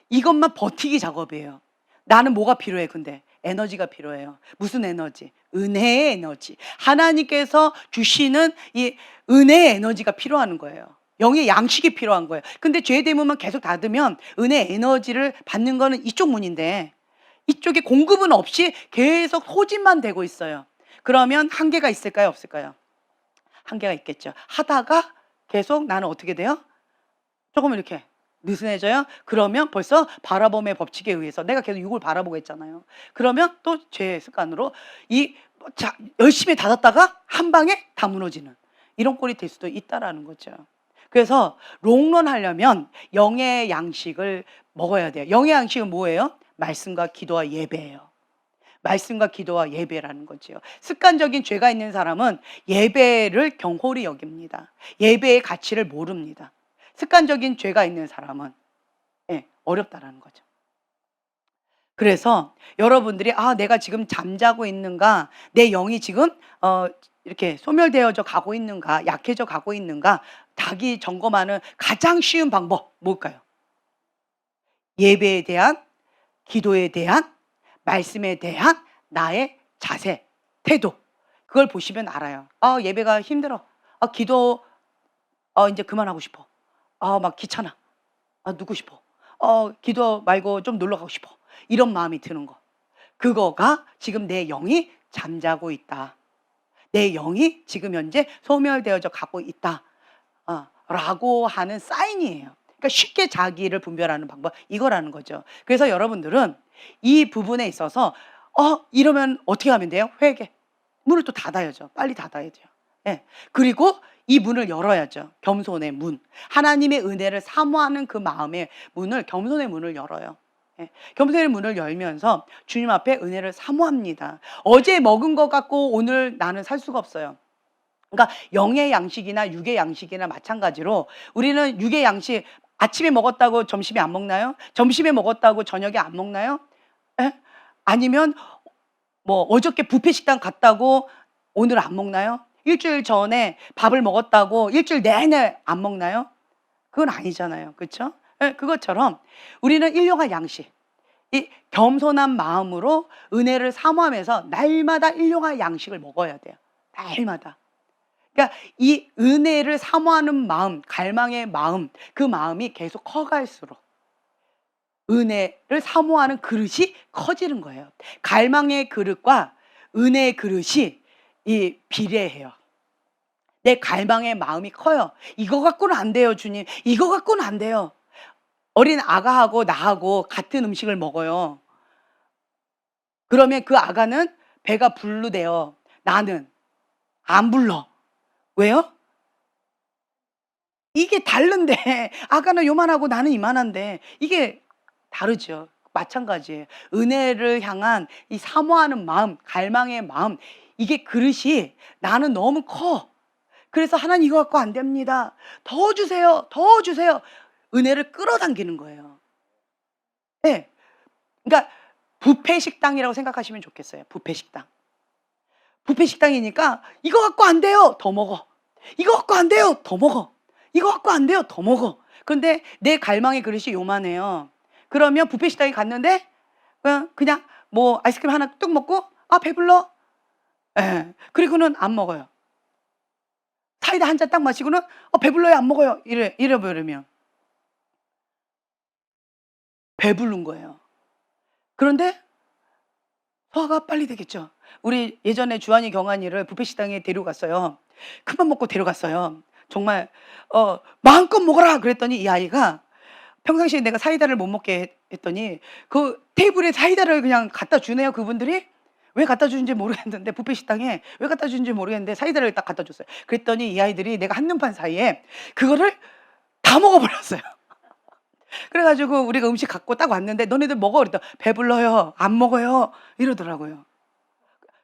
이것만 버티기 작업이에요. 나는 뭐가 필요해? 근데 에너지가 필요해요. 무슨 에너지? 은혜의 에너지. 하나님께서 주시는 이 은혜의 에너지가 필요한 거예요. 영의 양식이 필요한 거예요. 근데 죄 대문만 계속 닫으면 은혜의 에너지를 받는 거는 이쪽 문인데, 이쪽에 공급은 없이 계속 소진만 되고 있어요. 그러면 한계가 있을까요? 없을까요? 한계가 있겠죠. 하다가 계속 나는 어떻게 돼요? 조금 이렇게 느슨해져요. 그러면 벌써 바라봄의 법칙에 의해서 내가 계속 이걸 바라보고 있잖아요. 그러면 또 제 습관으로 열심히 닫았다가 한 방에 다 무너지는 이런 꼴이 될 수도 있다라는 거죠. 그래서 롱런 하려면 영의 양식을 먹어야 돼요. 영의 양식은 뭐예요? 말씀과 기도와 예배예요. 말씀과 기도와 예배라는 거죠. 습관적인 죄가 있는 사람은 예배를 경홀히 여깁니다. 예배의 가치를 모릅니다. 습관적인 죄가 있는 사람은 어렵다라는 거죠. 그래서 여러분들이 내가 지금 잠자고 있는가, 내 영이 지금 이렇게 소멸되어져 가고 있는가, 약해져 가고 있는가, 자기 점검하는 가장 쉬운 방법 뭘까요? 예배에 대한, 기도에 대한, 말씀에 대한 나의 자세, 태도, 그걸 보시면 알아요. 예배가 힘들어. 기도 이제 그만하고 싶어. 막 귀찮아. 눕고 싶어. 기도 말고 좀 놀러 가고 싶어. 이런 마음이 드는 거. 그거가 지금 내 영이 잠자고 있다. 내 영이 지금 현재 소멸되어져 가고 있다. 라고 하는 사인이에요. 그러니까 쉽게 자기를 분별하는 방법, 이거라는 거죠. 그래서 여러분들은 이 부분에 있어서 이러면 어떻게 하면 돼요? 회개. 문을 또 닫아야죠. 빨리 닫아야 돼요. 예. 그리고 이 문을 열어야죠. 겸손의 문. 하나님의 은혜를 사모하는 그 마음의 문을, 겸손의 문을 열어요. 예. 겸손의 문을 열면서 주님 앞에 은혜를 사모합니다. 어제 먹은 것 갖고 오늘 나는 살 수가 없어요. 그러니까 영의 양식이나 육의 양식이나 마찬가지로 우리는 육의 양식, 아침에 먹었다고 점심에 안 먹나요? 점심에 먹었다고 저녁에 안 먹나요? 예? 아니면 뭐 어저께 뷔페 식당 갔다고 오늘 안 먹나요? 일주일 전에 밥을 먹었다고 일주일 내내 안 먹나요? 그건 아니잖아요. 그렇죠? 예, 그것처럼 우리는 일용할 양식, 이 겸손한 마음으로 은혜를 사모하면서 날마다 일용할 양식을 먹어야 돼요. 날마다. 그러니까 이 은혜를 사모하는 마음, 갈망의 마음, 그 마음이 계속 커갈수록 은혜를 사모하는 그릇이 커지는 거예요. 갈망의 그릇과 은혜의 그릇이 비례해요. 내 갈망의 마음이 커요. 이거 갖고는 안 돼요, 주님. 이거 갖고는 안 돼요. 어린 아가하고 나하고 같은 음식을 먹어요. 그러면 그 아가는 배가 불르대요. 나는 안 불러. 왜요? 이게 다른데 아가는 요만하고 나는 이만한데 이게 다르죠. 마찬가지예요. 은혜를 향한 이 사모하는 마음, 갈망의 마음, 이게 그릇이 나는 너무 커. 그래서 하나님 이거 갖고 안 됩니다. 더 주세요. 더 주세요. 은혜를 끌어당기는 거예요. 네. 그러니까 뷔페 식당이라고 생각하시면 좋겠어요. 뷔페 식당. 뷔페 식당이니까 이거 갖고 안 돼요. 더 먹어. 이거 갖고 안 돼요. 더 먹어. 이거 갖고 안 돼요. 더 먹어. 그런데 내 갈망의 그릇이 요만해요. 그러면 뷔페 식당에 갔는데 그냥 뭐 아이스크림 하나 뚝 먹고 배불러. 예. 그리고는 안 먹어요. 사이다 한 잔 딱 마시고는 배불러요. 안 먹어요. 이래버리면 배부른 거예요. 그런데 소화가 빨리 되겠죠. 우리 예전에 주한이 경한이를 뷔페 식당에 데려갔어요. 큰맘 먹고 데려갔어요. 정말 마음껏 먹어라 그랬더니 이 아이가 평상시에 내가 사이다를 못 먹게 했더니 그 테이블에 사이다를 그냥 갖다 주네요. 그분들이 왜 갖다 주는지 모르겠는데 뷔페 식당에 왜 갖다 주는지 모르겠는데 사이다를 딱 갖다 줬어요. 그랬더니 이 아이들이 내가 한눈판 사이에 그거를 다 먹어버렸어요. 그래가지고 우리가 음식 갖고 딱 왔는데 너네들 먹어 그랬더니 배불러요. 안 먹어요. 이러더라고요.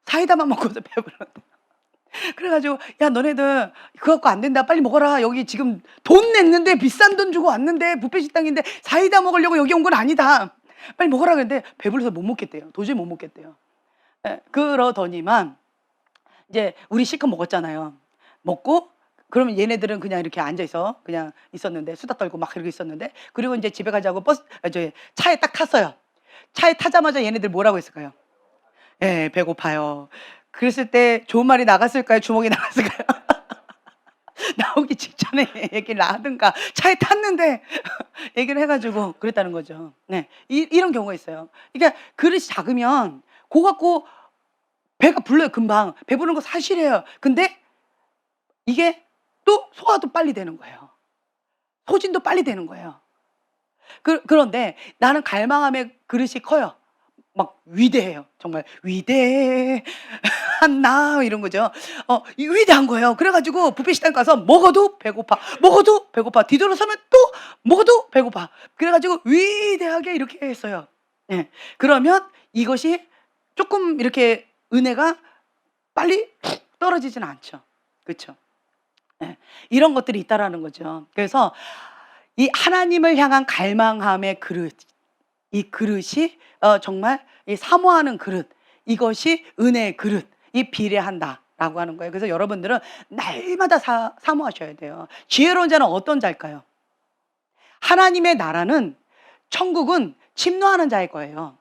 사이다만 먹고서 배불렀대. 그래가지고 야 너네들 그거 갖고 안 된다. 빨리 먹어라. 여기 지금 돈 냈는데 비싼 돈 주고 왔는데 뷔페 식당인데 사이다 먹으려고 여기 온 건 아니다. 빨리 먹어라. 그랬는데 배불러서 못 먹겠대요. 도저히 못 먹겠대요. 그러더니만 이제 우리 실컷 먹었잖아요. 먹고 그러면 얘네들은 그냥 이렇게 앉아있어 그냥 있었는데 수다 떨고 막 그러고 있었는데 그리고 이제 집에 가자고 차에 딱 탔어요. 차에 타자마자 얘네들 뭐라고 했을까요? 예, 배고파요. 그랬을 때 좋은 말이 나갔을까요? 주먹이 나갔을까요? 나오기 직전에 얘기를 하든가 차에 탔는데 얘기를 해가지고 그랬다는 거죠. 네, 이런 경우가 있어요. 그러니까 그릇이 작으면 그거 갖고 배가 불러요. 금방 배부른 거 사실이에요. 근데 이게 또 소화도 빨리 되는 거예요. 소진도 빨리 되는 거예요. 그런데 나는 갈망함의 그릇이 커요. 막 위대해요. 정말 위대한 나 이런 거죠. 위대한 거예요. 그래가지고 뷔페 식당 가서 먹어도 배고파. 먹어도 배고파. 뒤돌아서면 또 먹어도 배고파. 그래가지고 위대하게 이렇게 했어요. 네. 그러면 이것이 조금 이렇게 은혜가 빨리 떨어지진 않죠. 그렇죠? 네. 이런 것들이 있다라는 거죠. 그래서 이 하나님을 향한 갈망함의 그릇, 이 그릇이 정말 이 사모하는 그릇, 이것이 은혜의 그릇, 이 비례한다라고 하는 거예요. 그래서 여러분들은 날마다 사모하셔야 돼요. 지혜로운 자는 어떤 자일까요? 하나님의 나라는 천국은 침노하는 자일 거예요.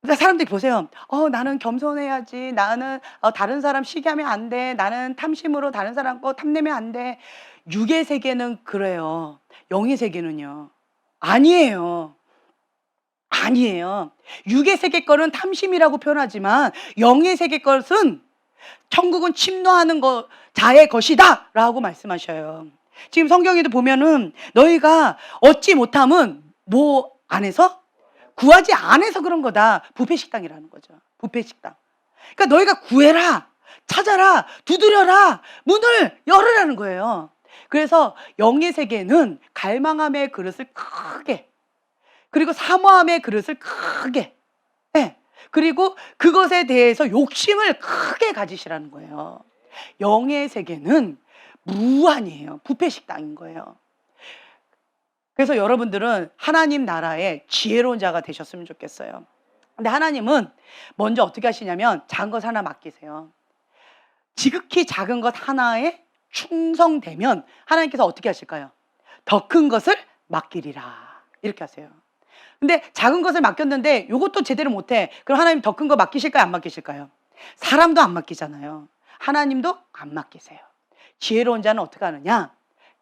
그러니까 사람들이 보세요. 나는 겸손해야지. 나는 다른 사람 시기하면 안 돼. 나는 탐심으로 다른 사람 거 탐내면 안 돼. 육의 세계는 그래요. 영의 세계는요. 아니에요. 아니에요. 육의 세계 거는 탐심이라고 표현하지만 영의 세계 것은 천국은 침노하는 자의 것이다 라고 말씀하셔요. 지금 성경에도 보면은 너희가 얻지 못함은 뭐 안에서? 구하지 않아서 그런 거다. 부패식당이라는 거죠. 부패식당. 그러니까 너희가 구해라, 찾아라, 두드려라, 문을 열으라는 거예요. 그래서 영의 세계는 갈망함의 그릇을 크게, 그리고 사모함의 그릇을 크게, 네. 그리고 그것에 대해서 욕심을 크게 가지시라는 거예요. 영의 세계는 무한이에요. 부패식당인 거예요. 그래서 여러분들은 하나님 나라의 지혜로운 자가 되셨으면 좋겠어요. 근데 하나님은 먼저 어떻게 하시냐면 작은 것 하나 맡기세요. 지극히 작은 것 하나에 충성되면 하나님께서 어떻게 하실까요? 더 큰 것을 맡기리라. 이렇게 하세요. 근데 작은 것을 맡겼는데 이것도 제대로 못해. 그럼 하나님 더 큰 거 맡기실까요? 안 맡기실까요? 사람도 안 맡기잖아요. 하나님도 안 맡기세요. 지혜로운 자는 어떻게 하느냐?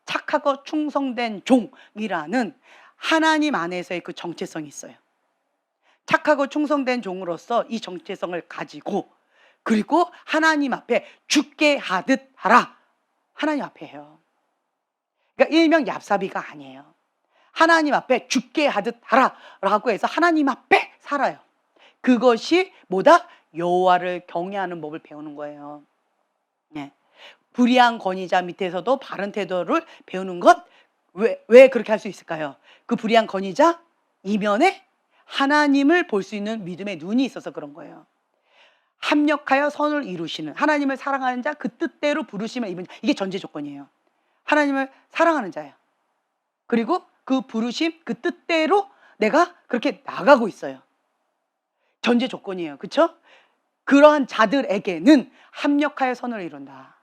착하고 충성된 종이라는 하나님 안에서의 그 정체성이 있어요. 착하고 충성된 종으로서 이 정체성을 가지고, 그리고 하나님 앞에 죽게 하듯 하라. 하나님 앞에 해요. 그러니까 일명 얍사비가 아니에요. 하나님 앞에 죽게 하듯 하라 라고 해서 하나님 앞에 살아요. 그것이 뭐다? 여호와를 경외하는 법을 배우는 거예요. 네. 불의한 권위자 밑에서도 바른 태도를 배우는 것. 왜 그렇게 할 수 있을까요? 그 불의한 권위자 이면에 하나님을 볼 수 있는 믿음의 눈이 있어서 그런 거예요. 합력하여 선을 이루시는, 하나님을 사랑하는 자, 그 뜻대로 부르심을 입은 자. 이게 전제 조건이에요. 하나님을 사랑하는 자예요. 그리고 그 부르심, 그 뜻대로 내가 그렇게 나가고 있어요. 전제 조건이에요. 그렇죠? 그러한 자들에게는 합력하여 선을 이룬다.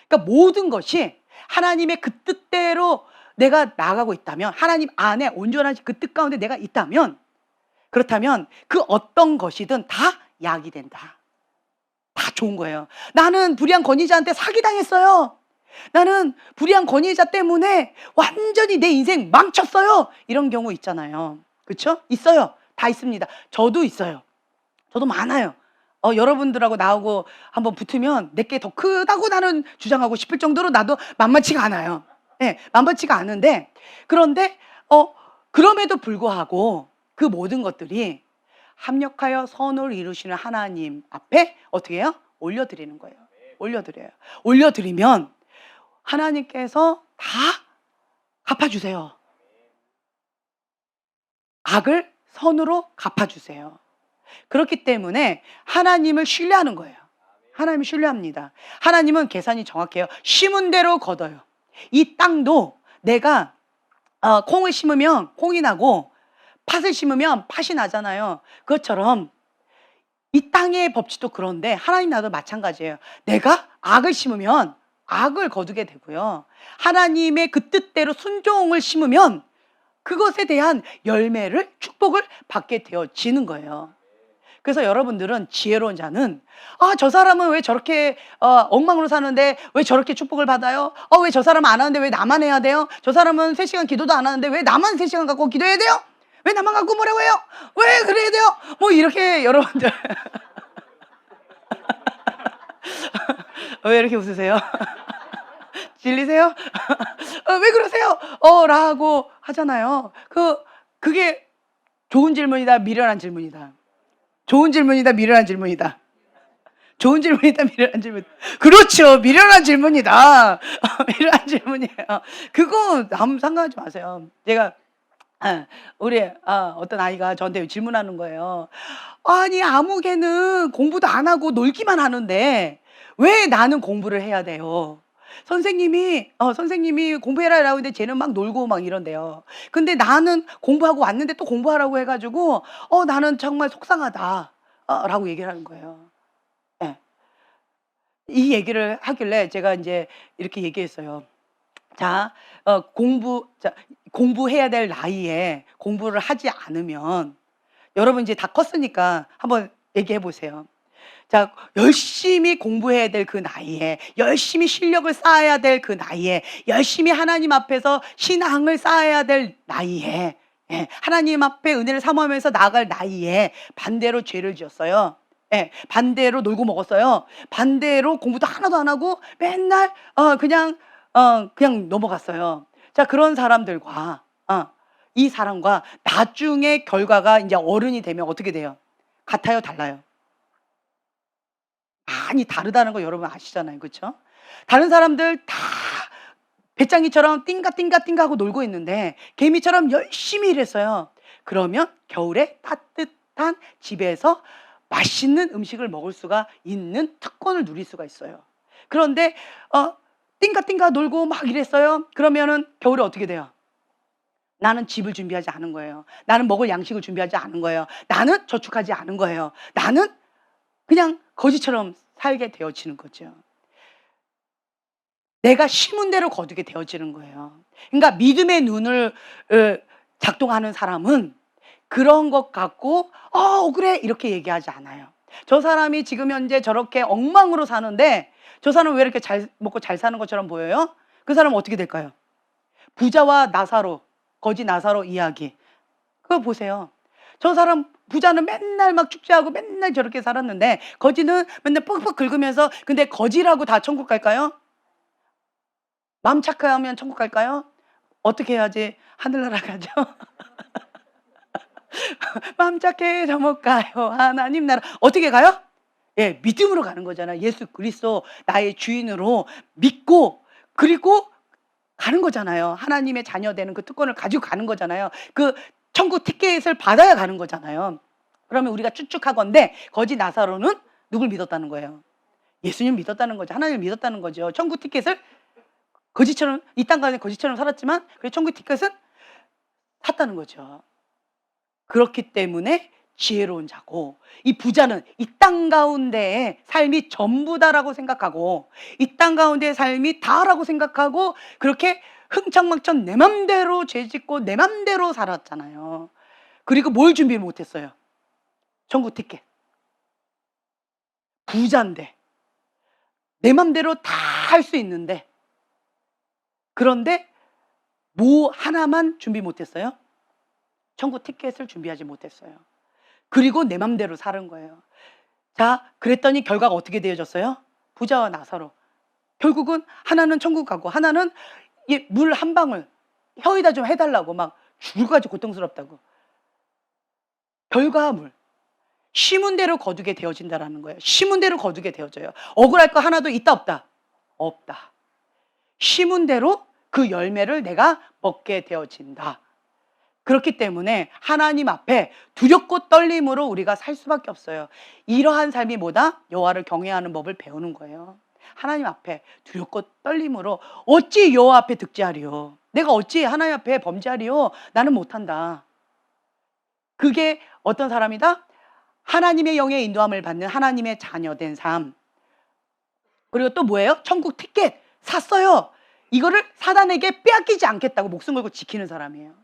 그러니까 모든 것이 하나님의 그 뜻대로 내가 나가고 있다면, 하나님 안에 온전한 그 뜻 가운데 내가 있다면, 그렇다면 그 어떤 것이든 다 약이 된다. 다 좋은 거예요. 나는 불의한 권위자한테 사기당했어요. 나는 불의한 권위자 때문에 완전히 내 인생 망쳤어요. 이런 경우 있잖아요. 그렇죠? 있어요. 다 있습니다. 저도 있어요. 저도 많아요. 여러분들하고 나하고 한번 붙으면 내게 더 크다고 나는 주장하고 싶을 정도로 나도 만만치가 않아요. 네, 만만치가 않은데, 그런데 그럼에도 불구하고 그 모든 것들이 합력하여 선을 이루시는 하나님 앞에 어떻게 해요? 올려드리는 거예요. 올려드려요. 올려드리면 하나님께서 다 갚아주세요. 악을 선으로 갚아주세요. 그렇기 때문에 하나님을 신뢰하는 거예요. 하나님을 신뢰합니다. 하나님은 계산이 정확해요. 심은 대로 거둬요. 이 땅도 내가 콩을 심으면 콩이 나고 팥을 심으면 팥이 나잖아요. 그것처럼 이 땅의 법칙도 그런데 하나님 나라도 마찬가지예요. 내가 악을 심으면 악을 거두게 되고요. 하나님의 그 뜻대로 순종을 심으면 그것에 대한 열매를, 축복을 받게 되어지는 거예요. 그래서 여러분들은 지혜로운 자는 저 사람은 왜 저렇게 엉망으로 사는데 왜 저렇게 축복을 받아요? 왜 저 사람은 안 하는데 왜 나만 해야 돼요? 저 사람은 3시간 기도도 안 하는데 왜 나만 3시간 갖고 기도해야 돼요? 왜 나만 갖고 뭐라고 해요? 왜 그래야 돼요? 뭐 이렇게 여러분들 왜 이렇게 웃으세요? 질리세요? 왜 그러세요? 라고 하잖아요. 그게 좋은 질문이다, 미련한 질문이다. 좋은 질문이다, 미련한 질문이다. 좋은 질문이다, 미련한 질문. 그렇죠. 미련한 질문이다. 미련한 질문이에요. 그거 아무 상관하지 마세요. 제가 우리 어떤 아이가 저한테 질문하는 거예요. 아니 아무개는 공부도 안 하고 놀기만 하는데 왜 나는 공부를 해야 돼요? 선생님이 공부해라라고 했는데 쟤는 막 놀고 막 이런대요. 근데 나는 공부하고 왔는데 또 공부하라고 해가지고 나는 정말 속상하다 라고 얘기를 하는 거예요. 네. 이 얘기를 하길래 제가 이제 이렇게 얘기했어요. 자, 공부해야 될 나이에 공부를 하지 않으면, 여러분 이제 다 컸으니까 한번 얘기해 보세요. 자, 열심히 공부해야 될 그 나이에, 열심히 실력을 쌓아야 될 그 나이에, 열심히 하나님 앞에서 신앙을 쌓아야 될 나이에, 하나님 앞에 은혜를 사모하면서 나아갈 나이에 반대로 죄를 지었어요. 반대로 놀고 먹었어요. 반대로 공부도 하나도 안 하고 맨날 그냥 넘어갔어요. 자, 그런 사람들과 이 사람과 나중에 결과가 이제 어른이 되면 어떻게 돼요? 같아요, 달라요? 많이 다르다는 거 여러분 아시잖아요. 그렇죠? 다른 사람들 다 배짱이처럼 띵가띵가띵가 하고 놀고 있는데 개미처럼 열심히 일했어요. 그러면 겨울에 따뜻한 집에서 맛있는 음식을 먹을 수가 있는 특권을 누릴 수가 있어요. 그런데 띵가띵가 놀고 막 이랬어요. 그러면은 겨울에 어떻게 돼요? 나는 집을 준비하지 않은 거예요. 나는 먹을 양식을 준비하지 않은 거예요. 나는 저축하지 않은 거예요. 나는 그냥 거지처럼 살게 되어지는 거죠. 내가 심은 대로 거두게 되어지는 거예요. 그러니까 믿음의 눈을 작동하는 사람은 그런 것 갖고 억울해 이렇게 얘기하지 않아요. 저 사람이 지금 현재 저렇게 엉망으로 사는데 저 사람은 왜 이렇게 잘 먹고 잘 사는 것처럼 보여요? 그 사람은 어떻게 될까요? 부자와 나사로, 거지 나사로 이야기. 그거 보세요. 저 사람 부자는 맨날 막 축제하고 맨날 저렇게 살았는데 거지는 맨날 뻑뻑 긁으면서, 근데 거지라고 다 천국 갈까요? 마음 착하면 천국 갈까요? 어떻게 해야지 하늘나라 가죠? 마음 착해 저 못 가요. 하나님 나라. 어떻게 가요? 예, 믿음으로 가는 거잖아요. 예수 그리스도 나의 주인으로 믿고, 그리고 가는 거잖아요. 하나님의 자녀 되는 그 특권을 가지고 가는 거잖아요. 그 천국 티켓을 받아야 가는 거잖아요. 그러면 우리가 추측하건대 거지 나사로는 누굴 믿었다는 거예요? 예수님 믿었다는 거죠. 하나님을 믿었다는 거죠. 천국 티켓을 거지처럼, 이 땅 가운데 거지처럼 살았지만 그 천국 티켓은 샀다는 거죠. 그렇기 때문에 지혜로운 자고, 이 부자는 이 땅 가운데의 삶이 전부다라고 생각하고, 이 땅 가운데의 삶이 다라고 생각하고, 그렇게 흥청망청 내 맘대로 죄짓고 내 맘대로 살았잖아요. 그리고 뭘 준비를 못했어요? 천국 티켓. 부자인데 내 맘대로 다 할 수 있는데, 그런데 뭐 하나만 준비 못했어요? 천국 티켓을 준비하지 못했어요. 그리고 내 맘대로 사는 거예요. 자, 그랬더니 결과가 어떻게 되어졌어요? 부자와 나사로. 결국은 하나는 천국 가고 하나는 물 한 방울 혀에다 좀 해달라고 막 죽을까지 고통스럽다고. 결과물. 심은 대로 거두게 되어진다라는 거예요. 심은 대로 거두게 되어져요. 억울할 거 하나도 있다 없다? 없다. 심은 대로 그 열매를 내가 먹게 되어진다. 그렇기 때문에 하나님 앞에 두렵고 떨림으로 우리가 살 수밖에 없어요. 이러한 삶이 뭐다? 여호와를 경외하는 법을 배우는 거예요. 하나님 앞에 두렵고 떨림으로 어찌 여호와 앞에 득죄하리요? 내가 어찌 하나님 앞에 범죄하리요? 나는 못한다. 그게 어떤 사람이다? 하나님의 영의 인도함을 받는 하나님의 자녀된 삶. 그리고 또 뭐예요? 천국 티켓 샀어요. 이거를 사단에게 빼앗기지 않겠다고 목숨 걸고 지키는 사람이에요.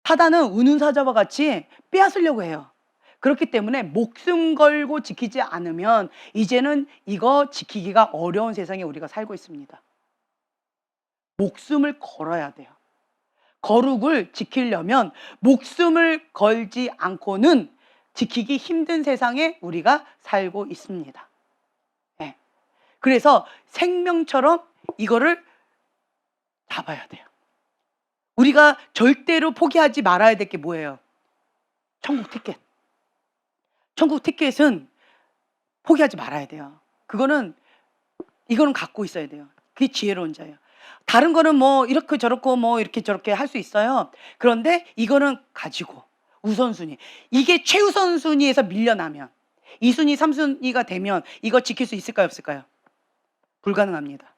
사단은 우는 사자와 같이 빼앗으려고 해요. 그렇기 때문에 목숨 걸고 지키지 않으면 이제는 이거 지키기가 어려운 세상에 우리가 살고 있습니다. 목숨을 걸어야 돼요. 거룩을 지키려면 목숨을 걸지 않고는 지키기 힘든 세상에 우리가 살고 있습니다. 네. 그래서 생명처럼 이거를 잡아야 돼요. 우리가 절대로 포기하지 말아야 될 게 뭐예요? 천국 티켓. 천국 티켓은 포기하지 말아야 돼요. 이거는 갖고 있어야 돼요. 그게 지혜로운 자예요. 다른 거는 뭐 이렇게 저렇고 뭐 이렇게 저렇게 할 수 있어요. 그런데 이거는 가지고 우선순위. 이게 최우선순위에서 밀려나면 2순위, 3순위가 되면 이거 지킬 수 있을까요, 없을까요? 불가능합니다.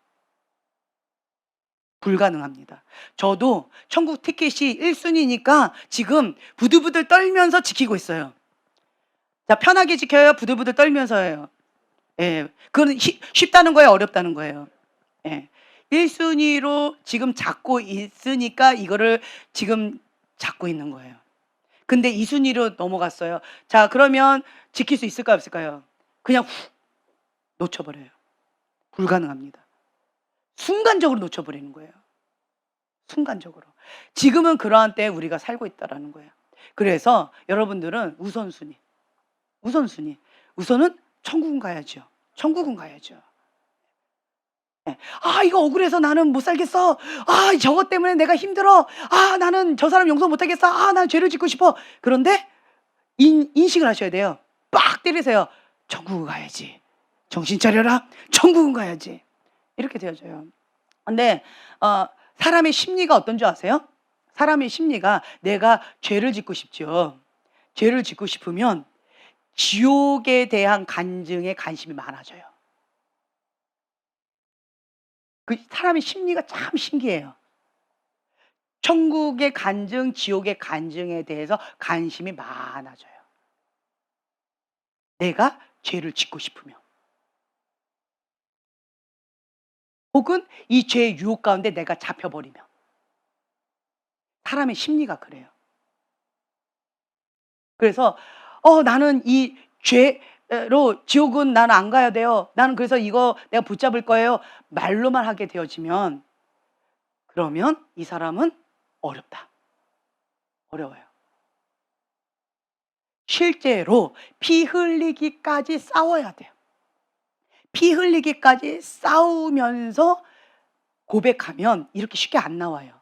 불가능합니다. 저도 천국 티켓이 1순위니까 지금 부들부들 떨면서 지키고 있어요. 자, 편하게 지켜요? 부들부들 떨면서 해요? 예. 그건 쉽다는 거예요? 어렵다는 거예요? 예. 1순위로 지금 잡고 있으니까 이거를 지금 잡고 있는 거예요. 근데 2순위로 넘어갔어요. 자, 그러면 지킬 수 있을까요, 없을까요? 그냥 훅 놓쳐버려요. 불가능합니다. 순간적으로 놓쳐버리는 거예요. 순간적으로. 지금은 그러한 때에 우리가 살고 있다라는 거예요. 그래서 여러분들은 우선순위. 우선은 천국은 가야죠. 천국은 가야죠. 아, 이거 억울해서 나는 못 살겠어. 아, 저것 때문에 내가 힘들어. 아, 나는 저 사람 용서 못 하겠어. 아, 난 죄를 짓고 싶어. 그런데 인식을 하셔야 돼요. 빡 때리세요. 천국은 가야지. 정신 차려라. 천국은 가야지. 이렇게 되어져요. 근데 사람의 심리가 어떤 줄 아세요? 사람의 심리가 내가 죄를 짓고 싶죠. 죄를 짓고 싶으면 지옥에 대한 간증에 관심이 많아져요. 그 사람의 심리가 참 신기해요. 천국의 간증, 지옥의 간증에 대해서 관심이 많아져요. 내가 죄를 짓고 싶으면. 혹은 이 죄의 유혹 가운데 내가 잡혀버리면. 사람의 심리가 그래요. 그래서 나는 이 죄로 지옥은 나는 안 가야 돼요. 나는 그래서 이거 내가 붙잡을 거예요. 말로만 하게 되어지면 그러면 이 사람은 어렵다. 어려워요. 실제로 피 흘리기까지 싸워야 돼요. 피 흘리기까지 싸우면서 고백하면 이렇게 쉽게 안 나와요.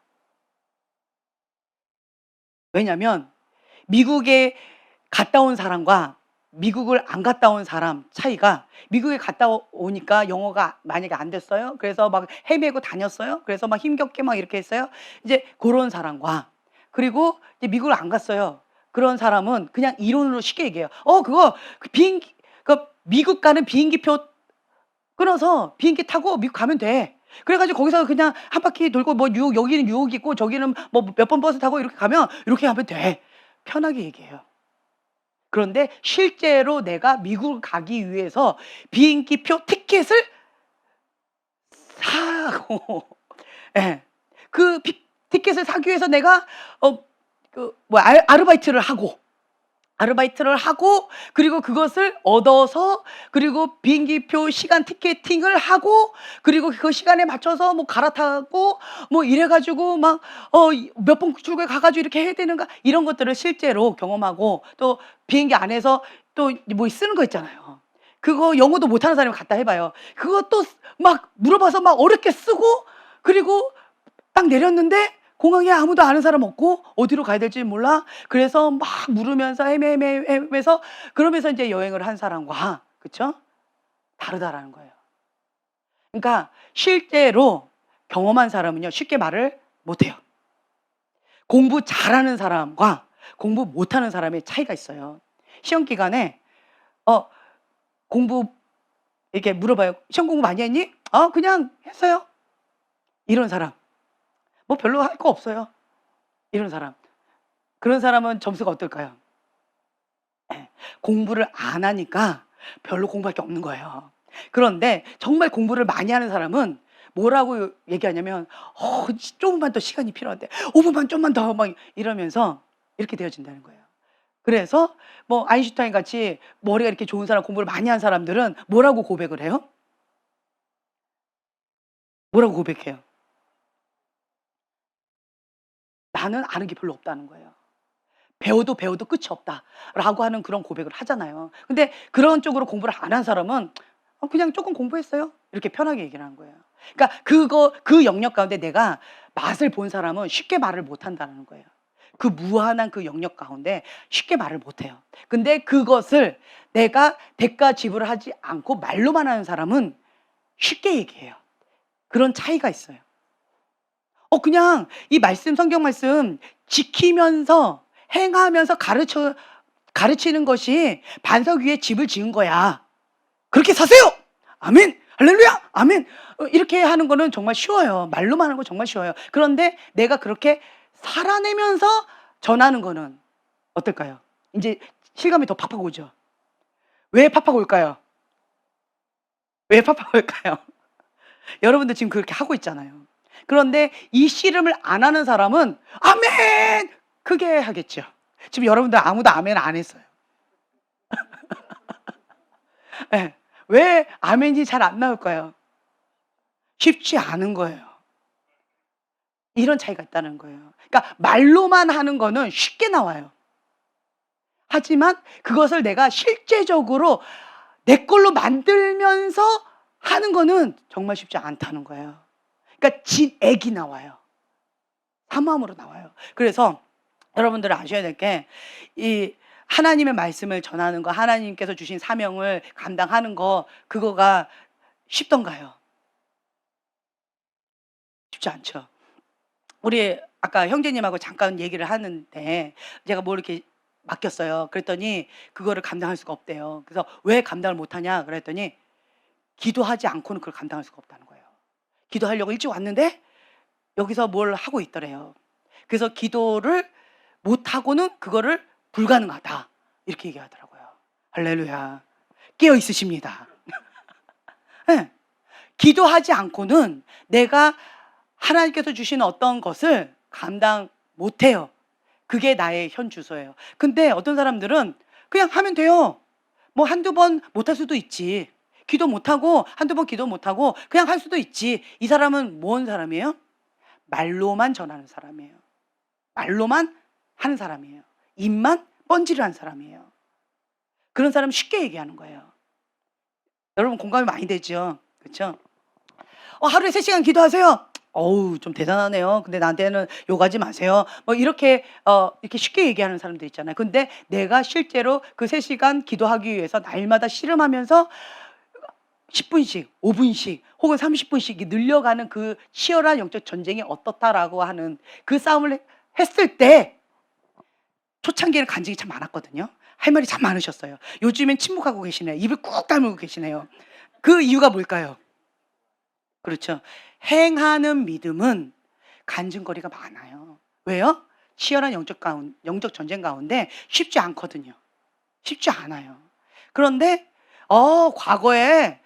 왜냐하면 미국에 갔다 온 사람과 미국을 안 갔다 온 사람 차이가, 미국에 갔다 오니까 영어가 만약에 안 됐어요. 그래서 막 헤매고 다녔어요. 그래서 막 힘겹게 막 이렇게 했어요. 이제 그런 사람과, 그리고 이제 미국을 안 갔어요. 그런 사람은 그냥 이론으로 쉽게 얘기해요. 그거 비행기, 미국 가는 비행기표 끊어서 비행기 타고 미국 가면 돼. 그래가지고 거기서 그냥 한 바퀴 돌고 뭐 뉴욕, 여기는 뉴욕 있고 저기는 뭐 몇 번 버스 타고 이렇게 가면 이렇게 하면 돼. 편하게 얘기해요. 그런데 실제로 내가 미국을 가기 위해서 비행기표 티켓을 사고, 예. 그 티켓을 사기 위해서 내가 아르바이트를 하고 그리고 그것을 얻어서, 그리고 비행기표 시간 티켓팅을 하고, 그리고 그 시간에 맞춰서 뭐 갈아타고 뭐 이래 가지고 막 몇 번 출구에 가 가지고 이렇게 해야 되는가, 이런 것들을 실제로 경험하고, 또 비행기 안에서 또 뭐 쓰는 거 있잖아요. 그거 영어도 못하는 사람이 갖다 해 봐요. 그것도 막 물어봐서 막 어렵게 쓰고, 그리고 딱 내렸는데 공항에 아무도 아는 사람 없고 어디로 가야 될지 몰라. 그래서 막 물으면서 헤매서, 그러면서 이제 여행을 한 사람과, 그쵸? 다르다라는 거예요. 그러니까 실제로 경험한 사람은요, 쉽게 말을 못해요. 공부 잘하는 사람과 공부 못하는 사람의 차이가 있어요. 시험 기간에 공부 이렇게 물어봐요. 시험 공부 많이 했니? 그냥 했어요. 이런 사람. 뭐 별로 할 거 없어요. 이런 사람. 그런 사람은 점수가 어떨까요? 예. 공부를 안 하니까 별로 공부할 게 없는 거예요. 그런데 정말 공부를 많이 하는 사람은 뭐라고 얘기하냐면 조금만 더 시간이 필요한데 5분만 좀만 더 막 이러면서 이렇게 되어진다는 거예요. 그래서 뭐 아인슈타인 같이 머리가 이렇게 좋은 사람, 공부를 많이 한 사람들은 뭐라고 고백을 해요? 뭐라고 고백해요? 나는 아는 게 별로 없다는 거예요. 배워도 끝이 없다라고 하는 그런 고백을 하잖아요. 근데 그런 쪽으로 공부를 안 한 사람은 그냥 조금 공부했어요. 이렇게 편하게 얘기를 하는 거예요. 그러니까 그 영역 가운데 내가 맛을 본 사람은 쉽게 말을 못 한다는 거예요. 그 무한한 그 영역 가운데 쉽게 말을 못 해요. 근데 그것을 내가 대가 지불을 하지 않고 말로만 하는 사람은 쉽게 얘기해요. 그런 차이가 있어요. 그냥 이 성경 말씀 지키면서 행하면서 가르치는 것이 반석 위에 집을 지은 거야. 그렇게 사세요. 아멘. 할렐루야. 아멘. 이렇게 하는 거는 정말 쉬워요. 말로만 하는 거 정말 쉬워요. 그런데 내가 그렇게 살아내면서 전하는 거는 어떨까요? 이제 실감이 더 팍팍 오죠. 왜 팍팍 올까요? 왜 팍팍 올까요? 여러분들 지금 그렇게 하고 있잖아요. 그런데 이 씨름을 안 하는 사람은 아멘! 크게 하겠죠. 지금 여러분들 아무도 아멘 안 했어요. 네. 왜 아멘이 잘 안 나올까요? 쉽지 않은 거예요. 이런 차이가 있다는 거예요. 그러니까 말로만 하는 거는 쉽게 나와요. 하지만 그것을 내가 실제적으로 내 걸로 만들면서 하는 거는 정말 쉽지 않다는 거예요. 그러니까 진액이 나와요. 사모함으로 나와요. 그래서 여러분들은 아셔야 될 게, 이 하나님의 말씀을 전하는 거, 하나님께서 주신 사명을 감당하는 거, 그거가 쉽던가요? 쉽지 않죠. 우리 아까 형제님하고 잠깐 얘기를 하는데 제가 뭐 이렇게 맡겼어요. 그랬더니 그거를 감당할 수가 없대요. 그래서 왜 감당을 못하냐 그랬더니 기도하지 않고는 그걸 감당할 수가 없다는 거예요. 기도하려고 일찍 왔는데 여기서 뭘 하고 있더래요. 그래서 기도를 못하고는 그거를 불가능하다 이렇게 얘기하더라고요. 할렐루야. 깨어 있으십니다. 네. 기도하지 않고는 내가 하나님께서 주시는 어떤 것을 감당 못해요. 그게 나의 현 주소예요. 근데 어떤 사람들은 그냥 하면 돼요. 뭐 한두 번 못할 수도 있지. 기도 못하고 한두 번 기도 못하고 그냥 할 수도 있지. 이 사람은 뭔 사람이에요? 말로만 전하는 사람이에요. 말로만 하는 사람이에요. 입만 번지르한 사람이에요. 그런 사람 쉽게 얘기하는 거예요. 여러분 공감이 많이 되죠? 그렇죠? 하루에 3시간 기도하세요. 어우, 좀 대단하네요. 근데 나한테는 욕하지 마세요. 뭐 이렇게 이렇게 쉽게 얘기하는 사람들 있잖아요. 근데 내가 실제로 그 3시간 기도하기 위해서 날마다 씨름하면서 10분씩, 5분씩 혹은 30분씩 늘려가는 그 치열한 영적 전쟁이 어떻다라고 하는 그 싸움을 했을 때 초창기에는 간증이 참 많았거든요. 할 말이 참 많으셨어요. 요즘엔 침묵하고 계시네요. 입을 꾹 다물고 계시네요. 그 이유가 뭘까요? 그렇죠. 행하는 믿음은 간증거리가 많아요. 왜요? 치열한 영적 전쟁 가운데 쉽지 않거든요. 쉽지 않아요. 그런데 과거에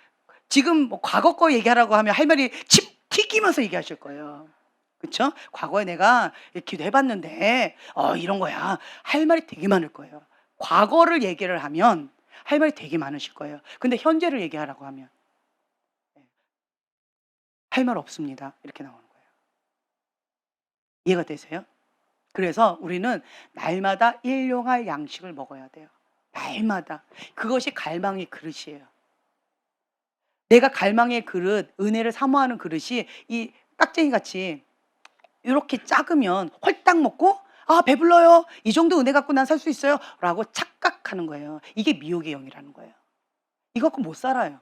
지금 뭐 과거 거 얘기하라고 하면 할 말이 칩 튀기면서 얘기하실 거예요. 그렇죠? 과거에 내가 기도해봤는데 이런 거야. 할 말이 되게 많을 거예요. 과거를 얘기를 하면 할 말이 되게 많으실 거예요. 근데 현재를 얘기하라고 하면 할 말 없습니다. 이렇게 나오는 거예요. 이해가 되세요? 그래서 우리는 날마다 일용할 양식을 먹어야 돼요. 날마다. 그것이 갈망의 그릇이에요. 내가 갈망의 그릇, 은혜를 사모하는 그릇이 이 딱쟁이 같이 이렇게 작으면 홀딱 먹고 배불러요. 이 정도 은혜 갖고 난 살 수 있어요. 라고 착각하는 거예요. 이게 미혹의 영이라는 거예요. 이거 갖고 못 살아요.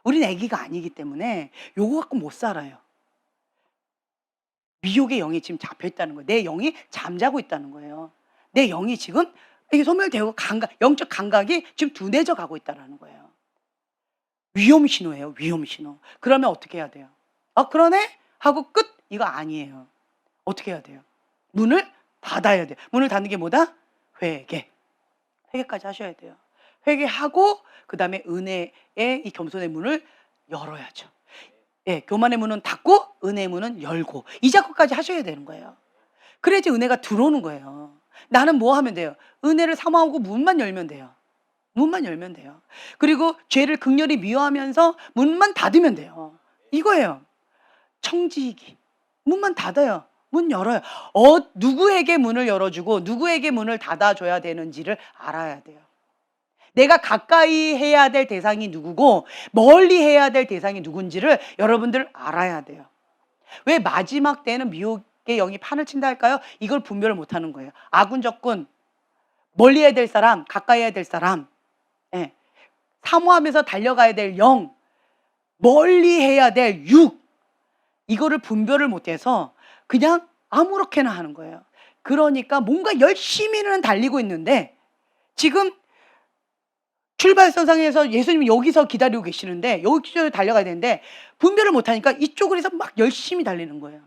우린 애기가 아니기 때문에 요거 갖고 못 살아요. 미혹의 영이 지금 잡혀 있다는 거예요. 내 영이 잠자고 있다는 거예요. 내 영이 지금 이게 소멸되고 영적 감각이 지금 둔해져 가고 있다는 거예요. 위험 신호예요. 위험 신호. 그러면 어떻게 해야 돼요? 그러네? 하고 끝? 이거 아니에요. 어떻게 해야 돼요? 문을 닫아야 돼요. 문을 닫는 게 뭐다? 회개. 회개까지 하셔야 돼요. 회개하고 그 다음에 은혜의 이 겸손의 문을 열어야죠. 교만의 문은 닫고 은혜의 문은 열고 이 작업까지 하셔야 되는 거예요. 그래야지 은혜가 들어오는 거예요. 나는 뭐 하면 돼요? 은혜를 사모하고 문만 열면 돼요. 문만 열면 돼요. 그리고 죄를 극렬히 미워하면서 문만 닫으면 돼요. 이거예요. 청지기. 문만 닫아요. 문 열어요. 누구에게 문을 열어주고 누구에게 문을 닫아줘야 되는지를 알아야 돼요. 내가 가까이 해야 될 대상이 누구고 멀리 해야 될 대상이 누군지를 여러분들 알아야 돼요. 왜 마지막 때는 미혹의 영이 판을 친다 할까요? 이걸 분별을 못하는 거예요. 아군 적군, 멀리 해야 될 사람, 가까이 해야 될 사람, 사모하면서 달려가야 될 영, 멀리 해야 될 육, 이거를 분별을 못해서 그냥 아무렇게나 하는 거예요. 그러니까 뭔가 열심히는 달리고 있는데 지금 출발선상에서 예수님이 여기서 기다리고 계시는데 여기로 달려가야 되는데 분별을 못하니까 이쪽으로 해서 막 열심히 달리는 거예요.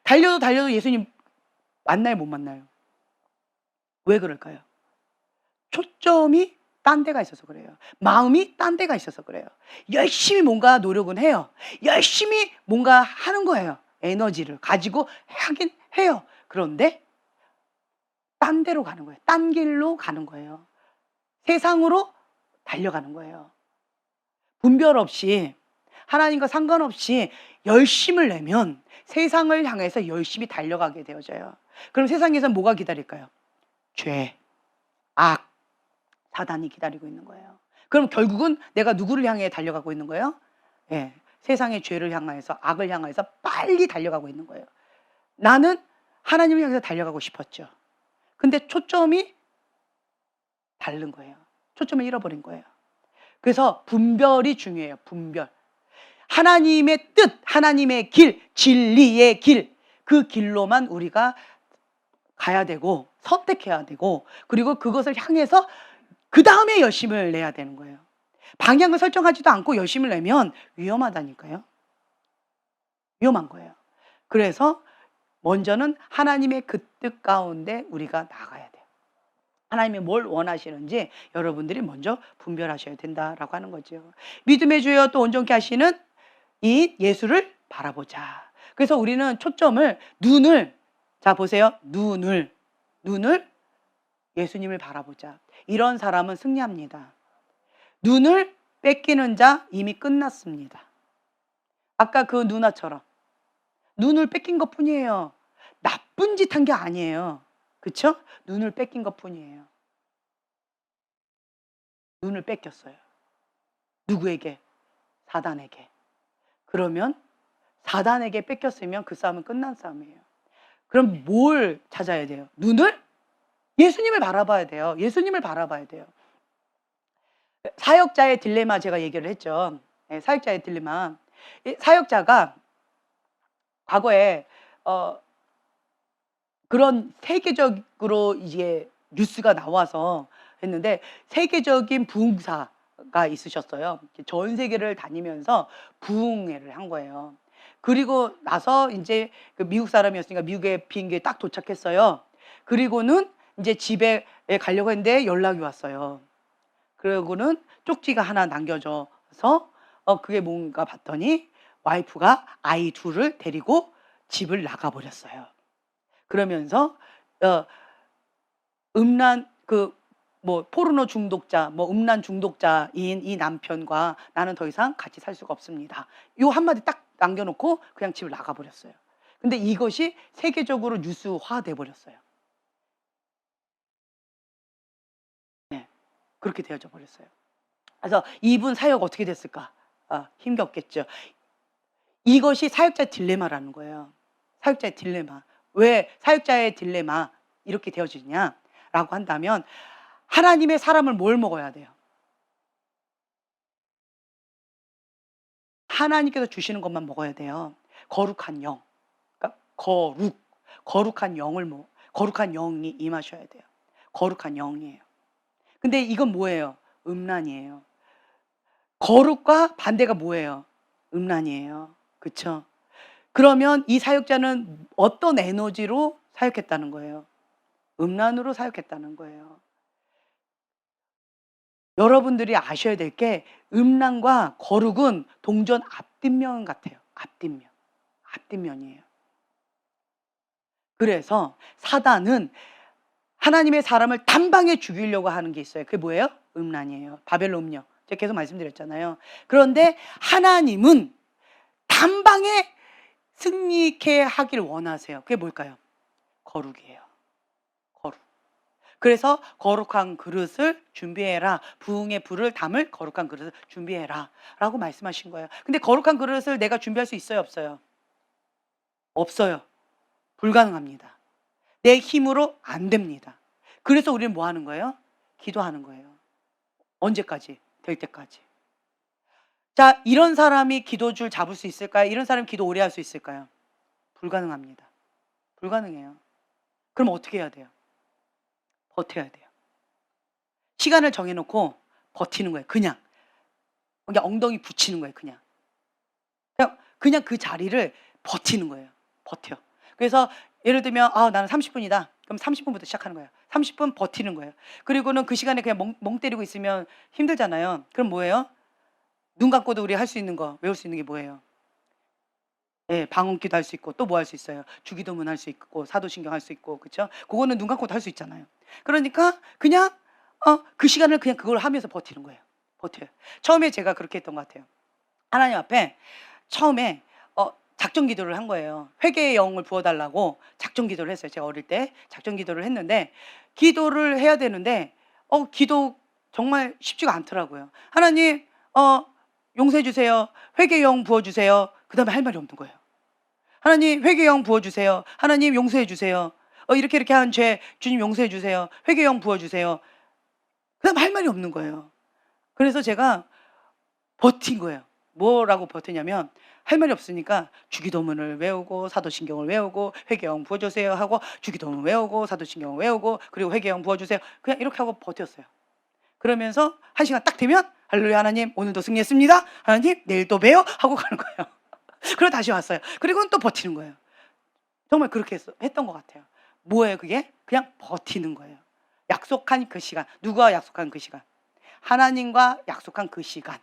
달려도 예수님 만나요, 못 만나요? 왜 그럴까요? 초점이 딴 데가 있어서 그래요. 마음이 딴 데가 있어서 그래요. 열심히 뭔가 노력은 해요. 열심히 뭔가 하는 거예요. 에너지를 가지고 하긴 해요. 그런데 딴 데로 가는 거예요. 딴 길로 가는 거예요. 세상으로 달려가는 거예요. 분별 없이 하나님과 상관없이 열심을 내면 세상을 향해서 열심히 달려가게 되어져요. 그럼 세상에서 뭐가 기다릴까요? 죄, 악, 사단이 기다리고 있는 거예요. 그럼 결국은 내가 누구를 향해 달려가고 있는 거예요? 예, 세상의 죄를 향해서, 악을 향해서 빨리 달려가고 있는 거예요. 나는 하나님을 향해서 달려가고 싶었죠. 근데 초점이 다른 거예요. 초점을 잃어버린 거예요. 그래서 분별이 중요해요. 분별. 하나님의 뜻, 하나님의 길, 진리의 길, 그 길로만 우리가 가야 되고 선택해야 되고, 그리고 그것을 향해서 그 다음에 열심을 내야 되는 거예요. 방향을 설정하지도 않고 열심을 내면 위험하다니까요. 위험한 거예요. 그래서 먼저는 하나님의 그 뜻 가운데 우리가 나가야 돼요. 하나님이 뭘 원하시는지 여러분들이 먼저 분별하셔야 된다라고 하는 거죠. 믿음의 주여 또 온전케 하시는 이 예수를 바라보자. 그래서 우리는 초점을, 눈을, 자 보세요. 눈을 예수님을 바라보자. 이런 사람은 승리합니다. 눈을 뺏기는 자 이미 끝났습니다. 아까 그 누나처럼 눈을 뺏긴 것 뿐이에요. 나쁜 짓 한 게 아니에요. 그쵸? 눈을 뺏긴 것 뿐이에요. 눈을 뺏겼어요. 누구에게? 사단에게. 그러면 사단에게 뺏겼으면 그 싸움은 끝난 싸움이에요. 그럼 뭘 찾아야 돼요? 눈을? 예수님을 바라봐야 돼요. 예수님을 바라봐야 돼요. 사역자의 딜레마 제가 얘기를 했죠. 네, 사역자의 딜레마. 사역자가 과거에 그런 세계적으로 이제 뉴스가 나와서 했는데, 세계적인 부흥사가 있으셨어요. 전 세계를 다니면서 부흥회를 한 거예요. 그리고 나서 이제 그 미국 사람이었으니까 미국에 비행기에 딱 도착했어요. 그리고는 이제 집에 가려고 했는데 연락이 왔어요. 그리고는 쪽지가 하나 남겨져서 그게 뭔가 봤더니 와이프가 아이 둘을 데리고 집을 나가버렸어요. 그러면서 음란 포르노 중독자, 음란 중독자인 이 남편과 나는 더 이상 같이 살 수가 없습니다. 요 한마디 딱 남겨놓고 그냥 집을 나가버렸어요. 근데 이것이 세계적으로 뉴스화돼 버렸어요. 네, 그렇게 되어져 버렸어요. 그래서 이분 사역 어떻게 됐을까? 힘겹겠죠. 이것이 사역자의 딜레마라는 거예요. 사역자의 딜레마. 왜 사역자의 딜레마 이렇게 되어지냐라고 한다면, 하나님의 사람을 뭘 먹어야 돼요? 하나님께서 주시는 것만 먹어야 돼요. 거룩한 영. 그러니까 거룩한 영을 거룩한 영이 임하셔야 돼요. 거룩한 영이에요. 근데 이건 뭐예요? 음란이에요. 거룩과 반대가 뭐예요? 음란이에요. 그렇죠? 그러면 이 사역자는 어떤 에너지로 사역했다는 거예요? 음란으로 사역했다는 거예요. 여러분들이 아셔야 될 게, 음란과 거룩은 동전 앞뒷면 같아요. 앞뒷면이에요. 그래서 사단은 하나님의 사람을 단방에 죽이려고 하는 게 있어요. 그게 뭐예요? 음란이에요. 바벨론 음녀. 제가 계속 말씀드렸잖아요. 그런데 하나님은 단방에 승리케 하길 원하세요. 그게 뭘까요? 거룩이에요. 거룩. 그래서 거룩한 그릇을 준비해라. 부흥의 불을 담을 거룩한 그릇을 준비해라 라고 말씀하신 거예요. 근데 거룩한 그릇을 내가 준비할 수 있어요, 없어요? 없어요. 불가능합니다. 내 힘으로 안 됩니다. 그래서 우리는 뭐 하는 거예요? 기도하는 거예요. 언제까지? 될 때까지. 자, 이런 사람이 기도줄 잡을 수 있을까요? 이런 사람이 기도 오래 할 수 있을까요? 불가능합니다. 불가능해요. 그럼 어떻게 해야 돼요? 버텨야 돼요. 시간을 정해놓고 버티는 거예요. 그냥 엉덩이 붙이는 거예요. 그냥 그 자리를 버티는 거예요. 버텨. 그래서 예를 들면 나는 30분이다. 그럼 30분부터 시작하는 거예요. 30분 버티는 거예요. 그리고는 그 시간에 그냥 멍 때리고 있으면 힘들잖아요. 그럼 뭐예요? 눈 감고도 우리 할 수 있는 거, 외울 수 있는 게 뭐예요? 예, 방언기도 할 수 있고, 또 뭐 할 수 있어요? 주기도문 할 수 있고, 사도신경 할 수 있고, 그렇죠? 그거는 눈 감고도 할 수 있잖아요. 그러니까 그냥 그 시간을 그냥 그걸 하면서 버티는 거예요. 버텨요. 처음에 제가 그렇게 했던 것 같아요. 하나님 앞에 처음에 작정 기도를 한 거예요. 회개의 영을 부어달라고 작정 기도를 했어요. 제가 어릴 때 작정 기도를 했는데, 기도를 해야 되는데 기도 정말 쉽지가 않더라고요. 하나님 용서해 주세요. 회개의 영 부어 주세요. 그다음에 할 말이 없는 거예요. 하나님 회개의 영 부어 주세요. 하나님 용서해 주세요. 이렇게 한 죄 주님 용서해 주세요. 회개의 영 부어 주세요. 그다음에 할 말이 없는 거예요. 그래서 제가 버틴 거예요. 뭐라고 버티냐면 할 말이 없으니까 주기도문을 외우고 사도신경을 외우고 회개영 부어주세요 하고 주기도문 외우고 사도신경을 외우고 그리고 회개영 부어주세요. 그냥 이렇게 하고 버텼어요. 그러면서 1시간 딱 되면 할렐루야 하나님 오늘도 승리했습니다. 하나님 내일 또 봬요 하고 가는 거예요. 그리고 다시 왔어요. 그리고는 또 버티는 거예요. 정말 그렇게 했던 것 같아요. 뭐예요 그게? 그냥 버티는 거예요. 약속한 그 시간. 누가 약속한 그 시간? 하나님과 약속한 그 시간.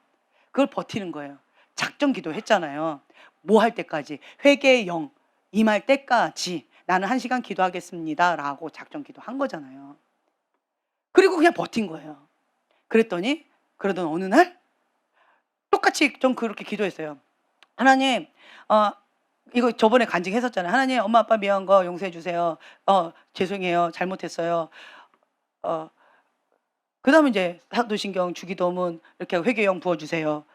그걸 버티는 거예요. 작정 기도했잖아요. 뭐 할 때까지? 회개의 영 임할 때까지 나는 1시간 기도하겠습니다 라고 작정 기도한 거잖아요. 그리고 그냥 버틴 거예요. 그랬더니 그러던 어느 날 똑같이 좀 그렇게 기도했어요. 하나님 이거 저번에 간증했었잖아요. 하나님 엄마 아빠 미안한 거 용서해 주세요. 죄송해요. 잘못했어요. 그다음에 이제 사도신경 주기도문 이렇게 회개영 부어 주세요.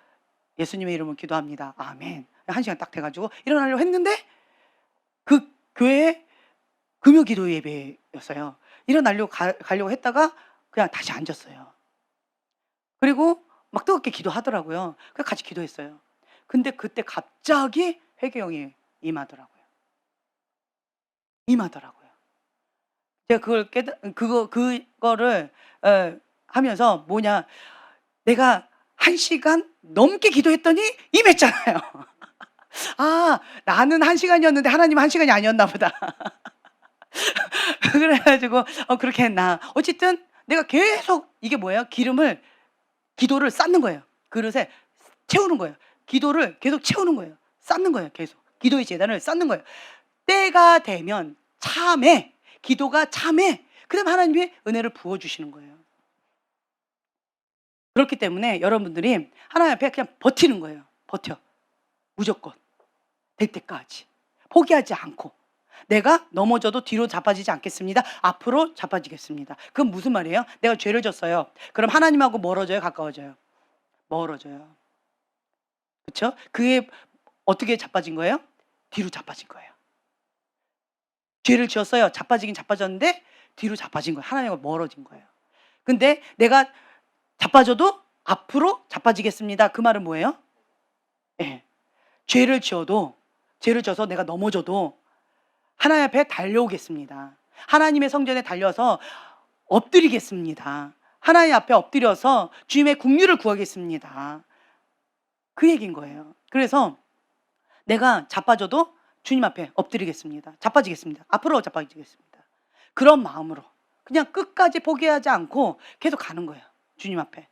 예수님의 이름으로 기도합니다. 아멘. 1시간 딱 돼가지고 일어나려고 했는데 그 교회에 금요기도 예배였어요. 일어나려고 가려고 했다가 그냥 다시 앉았어요. 그리고 막 뜨겁게 기도하더라고요. 그래서 같이 기도했어요. 근데 그때 갑자기 회개영이 임하더라고요. 제가 그거를 하면서 뭐냐, 내가 1시간 넘게 기도했더니 임했잖아요. 아, 나는 1시간이었는데 하나님은 1시간이 아니었나 보다. 그래가지고 그렇게 했나. 어쨌든 내가 계속 이게 뭐예요? 기도를 쌓는 거예요. 그릇에 채우는 거예요. 기도를 계속 채우는 거예요. 쌓는 거예요. 계속 기도의 재단을 쌓는 거예요. 때가 되면 참에, 기도가 참에, 그다음 하나님이 은혜를 부어주시는 거예요. 그렇기 때문에 여러분들이 하나님 앞에 그냥 버티는 거예요. 버텨. 무조건 될 때까지 포기하지 않고, 내가 넘어져도 뒤로 자빠지지 않겠습니다. 앞으로 자빠지겠습니다. 그건 무슨 말이에요? 내가 죄를 졌어요. 그럼 하나님하고 멀어져요? 가까워져요? 멀어져요. 그렇죠? 그게 어떻게 자빠진 거예요? 뒤로 자빠진 거예요. 죄를 지었어요. 자빠지긴 자빠졌는데 뒤로 자빠진 거예요. 하나님과 멀어진 거예요. 근데 내가 자빠져도 앞으로 자빠지겠습니다. 그 말은 뭐예요? 네. 죄를 져서 내가 넘어져도 하나님 앞에 달려오겠습니다. 하나님의 성전에 달려서 엎드리겠습니다. 하나님 앞에 엎드려서 주님의 국류를 구하겠습니다. 그 얘기인 거예요. 그래서 내가 자빠져도 주님 앞에 엎드리겠습니다. 자빠지겠습니다. 앞으로 자빠지겠습니다. 그런 마음으로 그냥 끝까지 포기하지 않고 계속 가는 거예요. 주님 앞에.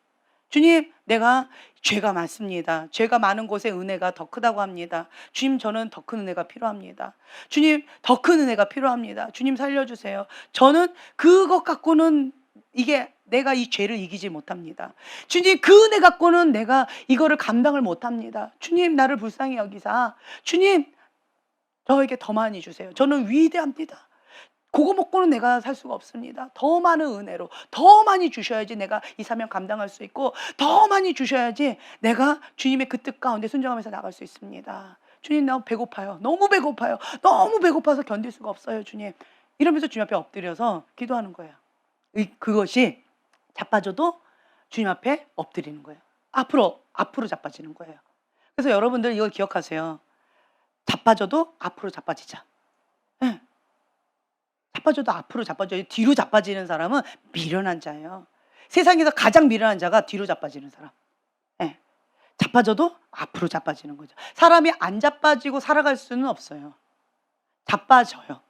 주님, 내가 죄가 많습니다. 죄가 많은 곳에 은혜가 더 크다고 합니다. 주님, 저는 더 큰 은혜가 필요합니다. 주님, 더 큰 은혜가 필요합니다. 주님, 살려주세요. 저는 그것 갖고는 내가 이 죄를 이기지 못합니다. 주님, 그 은혜 갖고는 내가 이거를 감당을 못합니다. 주님, 나를 불쌍히 여기사. 주님, 저에게 더 많이 주세요. 저는 위대합니다. 그거 먹고는 내가 살 수가 없습니다. 더 많은 은혜로 더 많이 주셔야지 내가 이 사명 감당할 수 있고, 더 많이 주셔야지 내가 주님의 그 뜻 가운데 순종하면서 나갈 수 있습니다. 주님, 나 배고파요. 너무 배고파요. 너무 배고파서 견딜 수가 없어요. 주님. 이러면서 주님 앞에 엎드려서 기도하는 거예요. 그것이 자빠져도 주님 앞에 엎드리는 거예요. 앞으로 자빠지는 거예요. 그래서 여러분들 이걸 기억하세요. 자빠져도 앞으로 자빠지자. 네. 자빠져도 앞으로 자빠져요. 뒤로 자빠지는 사람은 미련한 자예요. 세상에서 가장 미련한 자가 뒤로 자빠지는 사람. 네. 자빠져도 앞으로 자빠지는 거죠. 사람이 안 자빠지고 살아갈 수는 없어요. 자빠져요.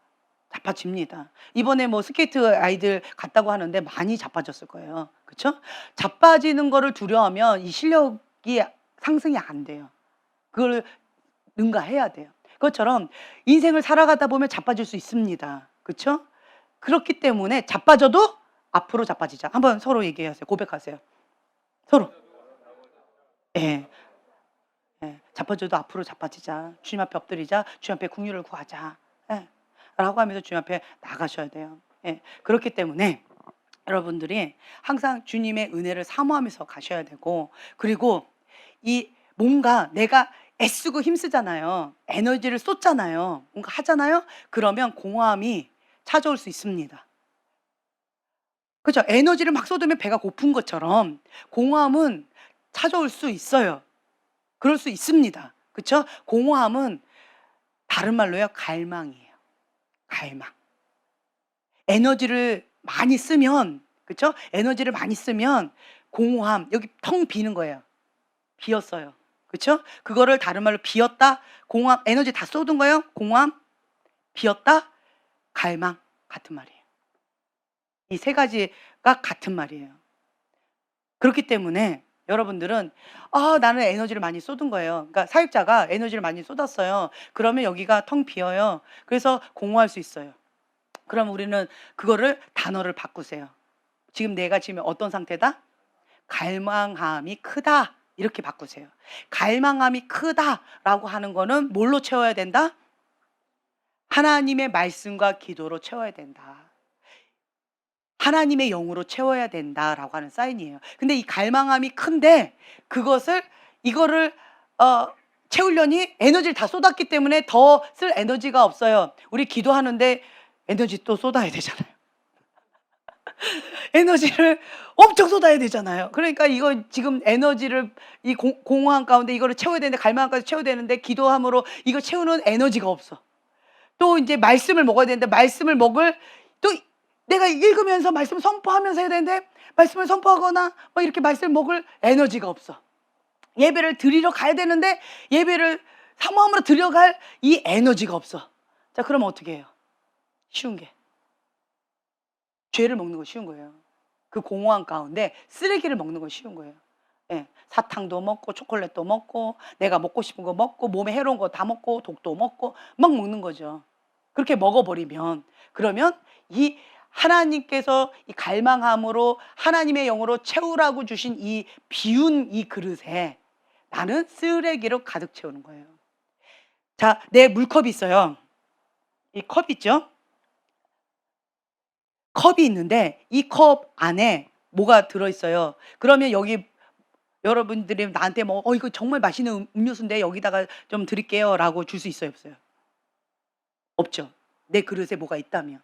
자빠집니다. 이번에 스케이트 아이들 갔다고 하는데 많이 자빠졌을 거예요. 그렇죠? 자빠지는 거를 두려워하면 이 실력이 상승이 안 돼요. 그걸 능가해야 돼요. 그것처럼 인생을 살아가다 보면 자빠질 수 있습니다. 그렇죠? 그렇기 때문에 자빠져도 앞으로 자빠지자. 한번 서로 얘기하세요. 고백하세요. 서로. 예. 예. 자빠져도 앞으로 자빠지자. 주님 앞에 엎드리자. 주님 앞에 국류를 구하자. 예. 라고 하면서 주님 앞에 나가셔야 돼요. 예. 그렇기 때문에 여러분들이 항상 주님의 은혜를 사모하면서 가셔야 되고, 그리고 이 뭔가 내가 애쓰고 힘쓰잖아요. 에너지를 쏟잖아요. 뭔가 하잖아요. 그러면 공허함이 찾아올 수 있습니다. 그죠? 에너지를 막 쏟으면 배가 고픈 것처럼 공허함은 찾아올 수 있어요. 그럴 수 있습니다. 그쵸? 공허함은 다른 말로요, 갈망이에요. 갈망. 에너지를 많이 쓰면, 그쵸? 에너지를 많이 쓰면 공허함, 여기 텅 비는 거예요. 비었어요. 그쵸? 그거를 다른 말로 비었다, 공허함, 에너지 다 쏟은 거예요. 공허함, 비었다, 갈망. 같은 말이에요. 이 세 가지가 같은 말이에요. 그렇기 때문에 여러분들은 나는 에너지를 많이 쏟은 거예요. 그러니까 사역자가 에너지를 많이 쏟았어요. 그러면 여기가 텅 비어요. 그래서 공허할 수 있어요. 그럼 우리는 그거를 단어를 바꾸세요. 지금 내가 지금 어떤 상태다? 갈망함이 크다. 이렇게 바꾸세요. 갈망함이 크다라고 하는 거는 뭘로 채워야 된다? 하나님의 말씀과 기도로 채워야 된다. 하나님의 영으로 채워야 된다라고 하는 사인이에요. 근데 이 갈망함이 큰데 이거를 채우려니 에너지를 다 쏟았기 때문에 더 쓸 에너지가 없어요. 우리 기도하는데 에너지 또 쏟아야 되잖아요. 에너지를 엄청 쏟아야 되잖아요. 그러니까 이거 지금 에너지를 이 공허함 가운데 이거를 채워야 되는데, 갈망함까지 채워야 되는데, 기도함으로 이거 채우는 에너지가 없어. 또 이제 말씀을 먹어야 되는데, 말씀을 먹을 또 내가 읽으면서 말씀 선포하면서 해야 되는데, 말씀을 선포하거나 뭐 이렇게 말씀을 먹을 에너지가 없어. 예배를 드리러 가야 되는데 예배를 사모함으로 드려갈 이 에너지가 없어. 자, 그러면 어떻게 해요? 쉬운 게 죄를 먹는 거 쉬운 거예요. 그 공허함 가운데 쓰레기를 먹는 건 쉬운 거예요. 예, 사탕도 먹고 초콜릿도 먹고 내가 먹고 싶은 거 먹고 몸에 해로운 거 다 먹고 독도 먹고 막 먹는 거죠. 그렇게 먹어버리면, 그러면 이 하나님께서 이 갈망함으로 하나님의 영으로 채우라고 주신 이 비운 이 그릇에 나는 쓰레기로 가득 채우는 거예요. 자, 내 물컵이 있어요. 이 컵 있죠? 컵이 있는데 이 컵 안에 뭐가 들어있어요. 그러면 여기 여러분들이 나한테 뭐 이거 정말 맛있는 음료수인데 여기다가 좀 드릴게요 라고 줄 수 있어요, 없어요? 없죠. 내 그릇에 뭐가 있다면.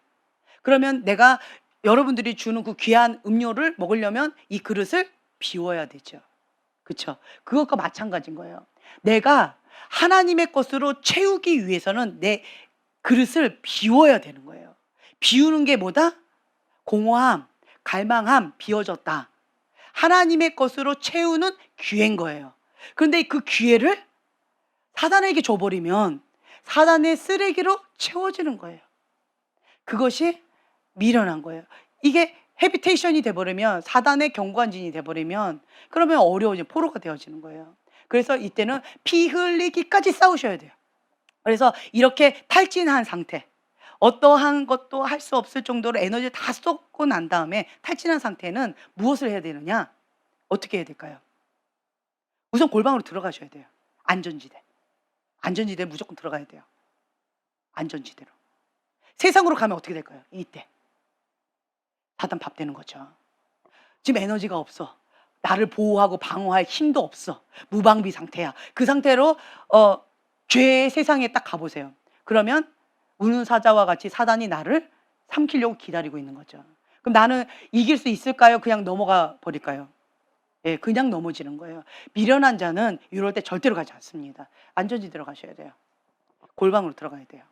그러면 내가 여러분들이 주는 그 귀한 음료를 먹으려면 이 그릇을 비워야 되죠. 그쵸? 그것과 마찬가지인 거예요. 내가 하나님의 것으로 채우기 위해서는 내 그릇을 비워야 되는 거예요. 비우는 게 뭐다? 공허함, 갈망함, 비워졌다. 하나님의 것으로 채우는 기회인 거예요. 그런데 그 기회를 사단에게 줘버리면 사단의 쓰레기로 채워지는 거예요. 그것이 미련한 거예요. 이게 헤비테이션이 돼버리면, 사단의 경관진이 돼버리면, 그러면 어려워지는 포로가 되어지는 거예요. 그래서 이때는 피 흘리기까지 싸우셔야 돼요. 그래서 이렇게 탈진한 상태, 어떠한 것도 할 수 없을 정도로 에너지를 다 쏟고 난 다음에 탈진한 상태는 무엇을 해야 되느냐? 어떻게 해야 될까요? 우선 골방으로 들어가셔야 돼요. 안전지대. 안전지대에 무조건 들어가야 돼요. 안전지대로. 세상으로 가면 어떻게 될까요? 이때 사단 밥 되는 거죠. 지금 에너지가 없어. 나를 보호하고 방어할 힘도 없어. 무방비 상태야. 그 상태로 죄의 세상에 딱 가보세요. 그러면 우는 사자와 같이 사단이 나를 삼키려고 기다리고 있는 거죠. 그럼 나는 이길 수 있을까요? 그냥 넘어가 버릴까요? 예, 그냥 넘어지는 거예요. 미련한 자는 이럴 때 절대로 가지 않습니다. 안전지대로 가셔야 돼요. 골방으로 들어가야 돼요.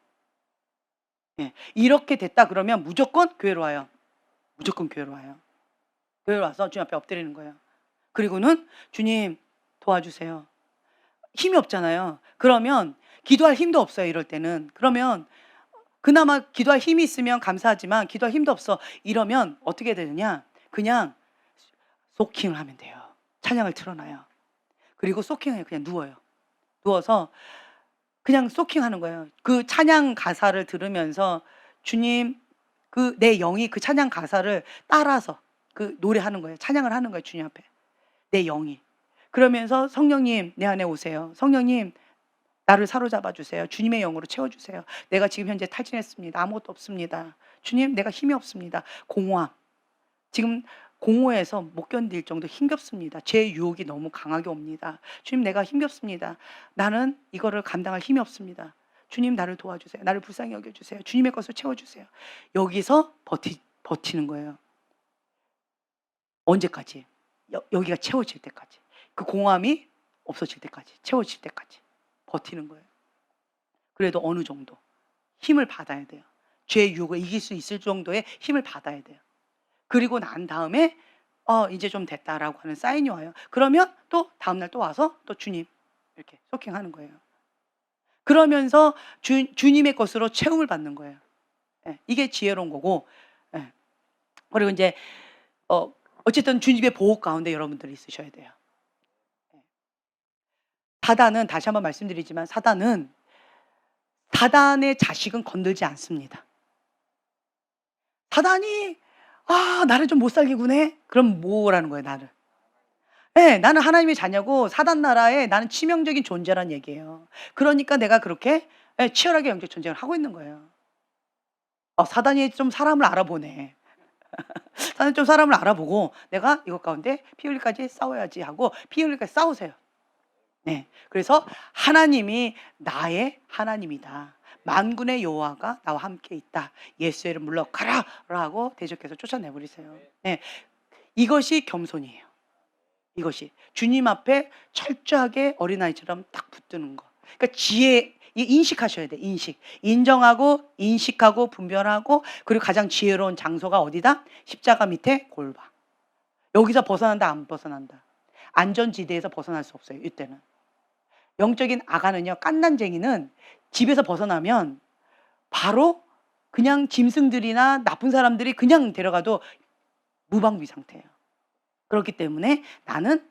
예, 이렇게 됐다 그러면 무조건 교회로 와요. 무조건 교회로 와요. 교회로 와서 주님 앞에 엎드리는 거예요. 그리고는 주님 도와주세요. 힘이 없잖아요. 그러면 기도할 힘도 없어요, 이럴 때는. 그러면 그나마 기도할 힘이 있으면 감사하지만 기도할 힘도 없어. 이러면 어떻게 되느냐? 그냥 소킹을 하면 돼요. 찬양을 틀어놔요. 그리고 소킹을 그냥 누워요. 누워서 그냥 소킹하는 거예요. 그 찬양 가사를 들으면서 주님, 그 내 영이 그 찬양 가사를 따라서 그 노래하는 거예요. 찬양을 하는 거예요, 주님 앞에. 내 영이. 그러면서 성령님 내 안에 오세요. 성령님 나를 사로잡아 주세요. 주님의 영으로 채워주세요. 내가 지금 현재 탈진했습니다. 아무것도 없습니다. 주님, 내가 힘이 없습니다. 공허함. 지금 공허해서 못 견딜 정도 힘겹습니다. 제 유혹이 너무 강하게 옵니다. 주님, 내가 힘겹습니다. 나는 이거를 감당할 힘이 없습니다. 주님, 나를 도와주세요. 나를 불쌍히 여겨주세요. 주님의 것을 채워주세요. 여기서 버티는 거예요. 언제까지? 여기가 채워질 때까지. 그 공허함이 없어질 때까지, 채워질 때까지 버티는 거예요. 그래도 어느 정도 힘을 받아야 돼요. 죄의 유혹을 이길 수 있을 정도의 힘을 받아야 돼요. 그리고 난 다음에 이제 좀 됐다라고 하는 사인이 와요. 그러면 또 다음날 또 와서 또 주님 이렇게 소킹하는 거예요. 그러면서 주님의 것으로 채움을 받는 거예요. 예, 이게 지혜로운 거고. 예. 그리고 이제 어쨌든 주님의 보호 가운데 여러분들이 있으셔야 돼요. 예. 사단은, 다시 한번 말씀드리지만, 사단의 자식은 건들지 않습니다. 사단이 나를 좀 못 살게 구네? 그럼 뭐라는 거예요, 나를? 네, 나는 하나님의 자녀고 사단 나라에 나는 치명적인 존재란 얘기예요. 그러니까 내가 그렇게 치열하게 영적 전쟁을 하고 있는 거예요. 사단이 좀 사람을 알아보네. 사단이 좀 사람을 알아보고 내가 이것 가운데 피 흘릴까지 싸워야지 하고 피 흘릴까지 싸우세요. 네, 그래서 하나님이 나의 하나님이다. 만군의 여호와가 나와 함께 있다. 예수의 이름 물러가라 라고 대적해서 쫓아내버리세요. 네, 이것이 겸손이에요. 이것이 주님 앞에 철저하게 어린아이처럼 딱 붙드는 거. 그러니까 지혜, 인식하셔야 돼. 인정하고 인식하고 분별하고, 그리고 가장 지혜로운 장소가 어디다? 십자가 밑에 골방. 여기서 벗어난다, 안 벗어난다. 안전지대에서 벗어날 수 없어요. 이때는 영적인 아가는요, 깐난쟁이는 집에서 벗어나면 바로 그냥 짐승들이나 나쁜 사람들이 그냥 데려가도 무방비 상태예요. 그렇기 때문에 나는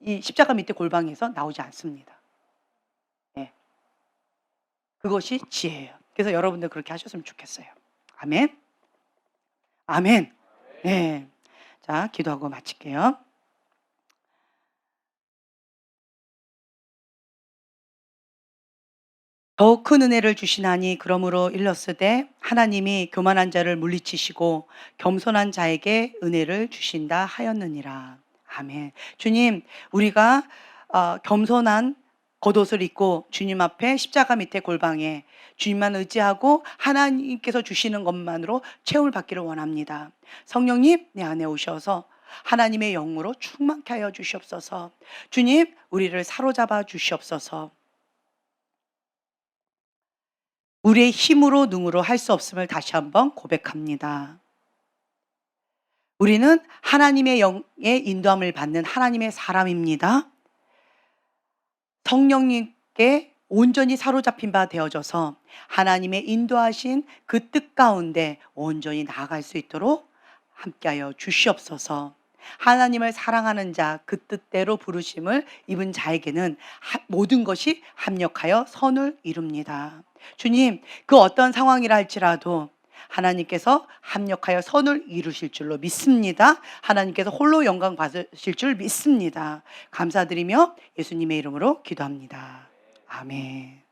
이 십자가 밑에 골방에서 나오지 않습니다. 네. 그것이 지혜예요. 그래서 여러분들 그렇게 하셨으면 좋겠어요. 아멘. 아멘. 네. 자, 기도하고 마칠게요. 더욱 큰 은혜를 주시나니 그러므로 일렀으되 하나님이 교만한 자를 물리치시고 겸손한 자에게 은혜를 주신다 하였느니라. 아멘. 주님, 우리가 겸손한 겉옷을 입고 주님 앞에 십자가 밑에 골방에 주님만 의지하고 하나님께서 주시는 것만으로 채움을 받기를 원합니다. 성령님, 내 안에 오셔서 하나님의 영으로 충만케 하여 주시옵소서. 주님, 우리를 사로잡아 주시옵소서. 우리의 힘으로 능으로 할 수 없음을 다시 한번 고백합니다. 우리는 하나님의 영의 인도함을 받는 하나님의 사람입니다. 성령님께 온전히 사로잡힌 바 되어져서 하나님의 인도하신 그 뜻 가운데 온전히 나아갈 수 있도록 함께하여 주시옵소서. 하나님을 사랑하는 자, 그 뜻대로 부르심을 입은 자에게는 모든 것이 합력하여 선을 이룹니다. 주님, 그 어떤 상황이라 할지라도 하나님께서 합력하여 선을 이루실 줄로 믿습니다. 하나님께서 홀로 영광 받으실 줄 믿습니다. 감사드리며 예수님의 이름으로 기도합니다. 아멘.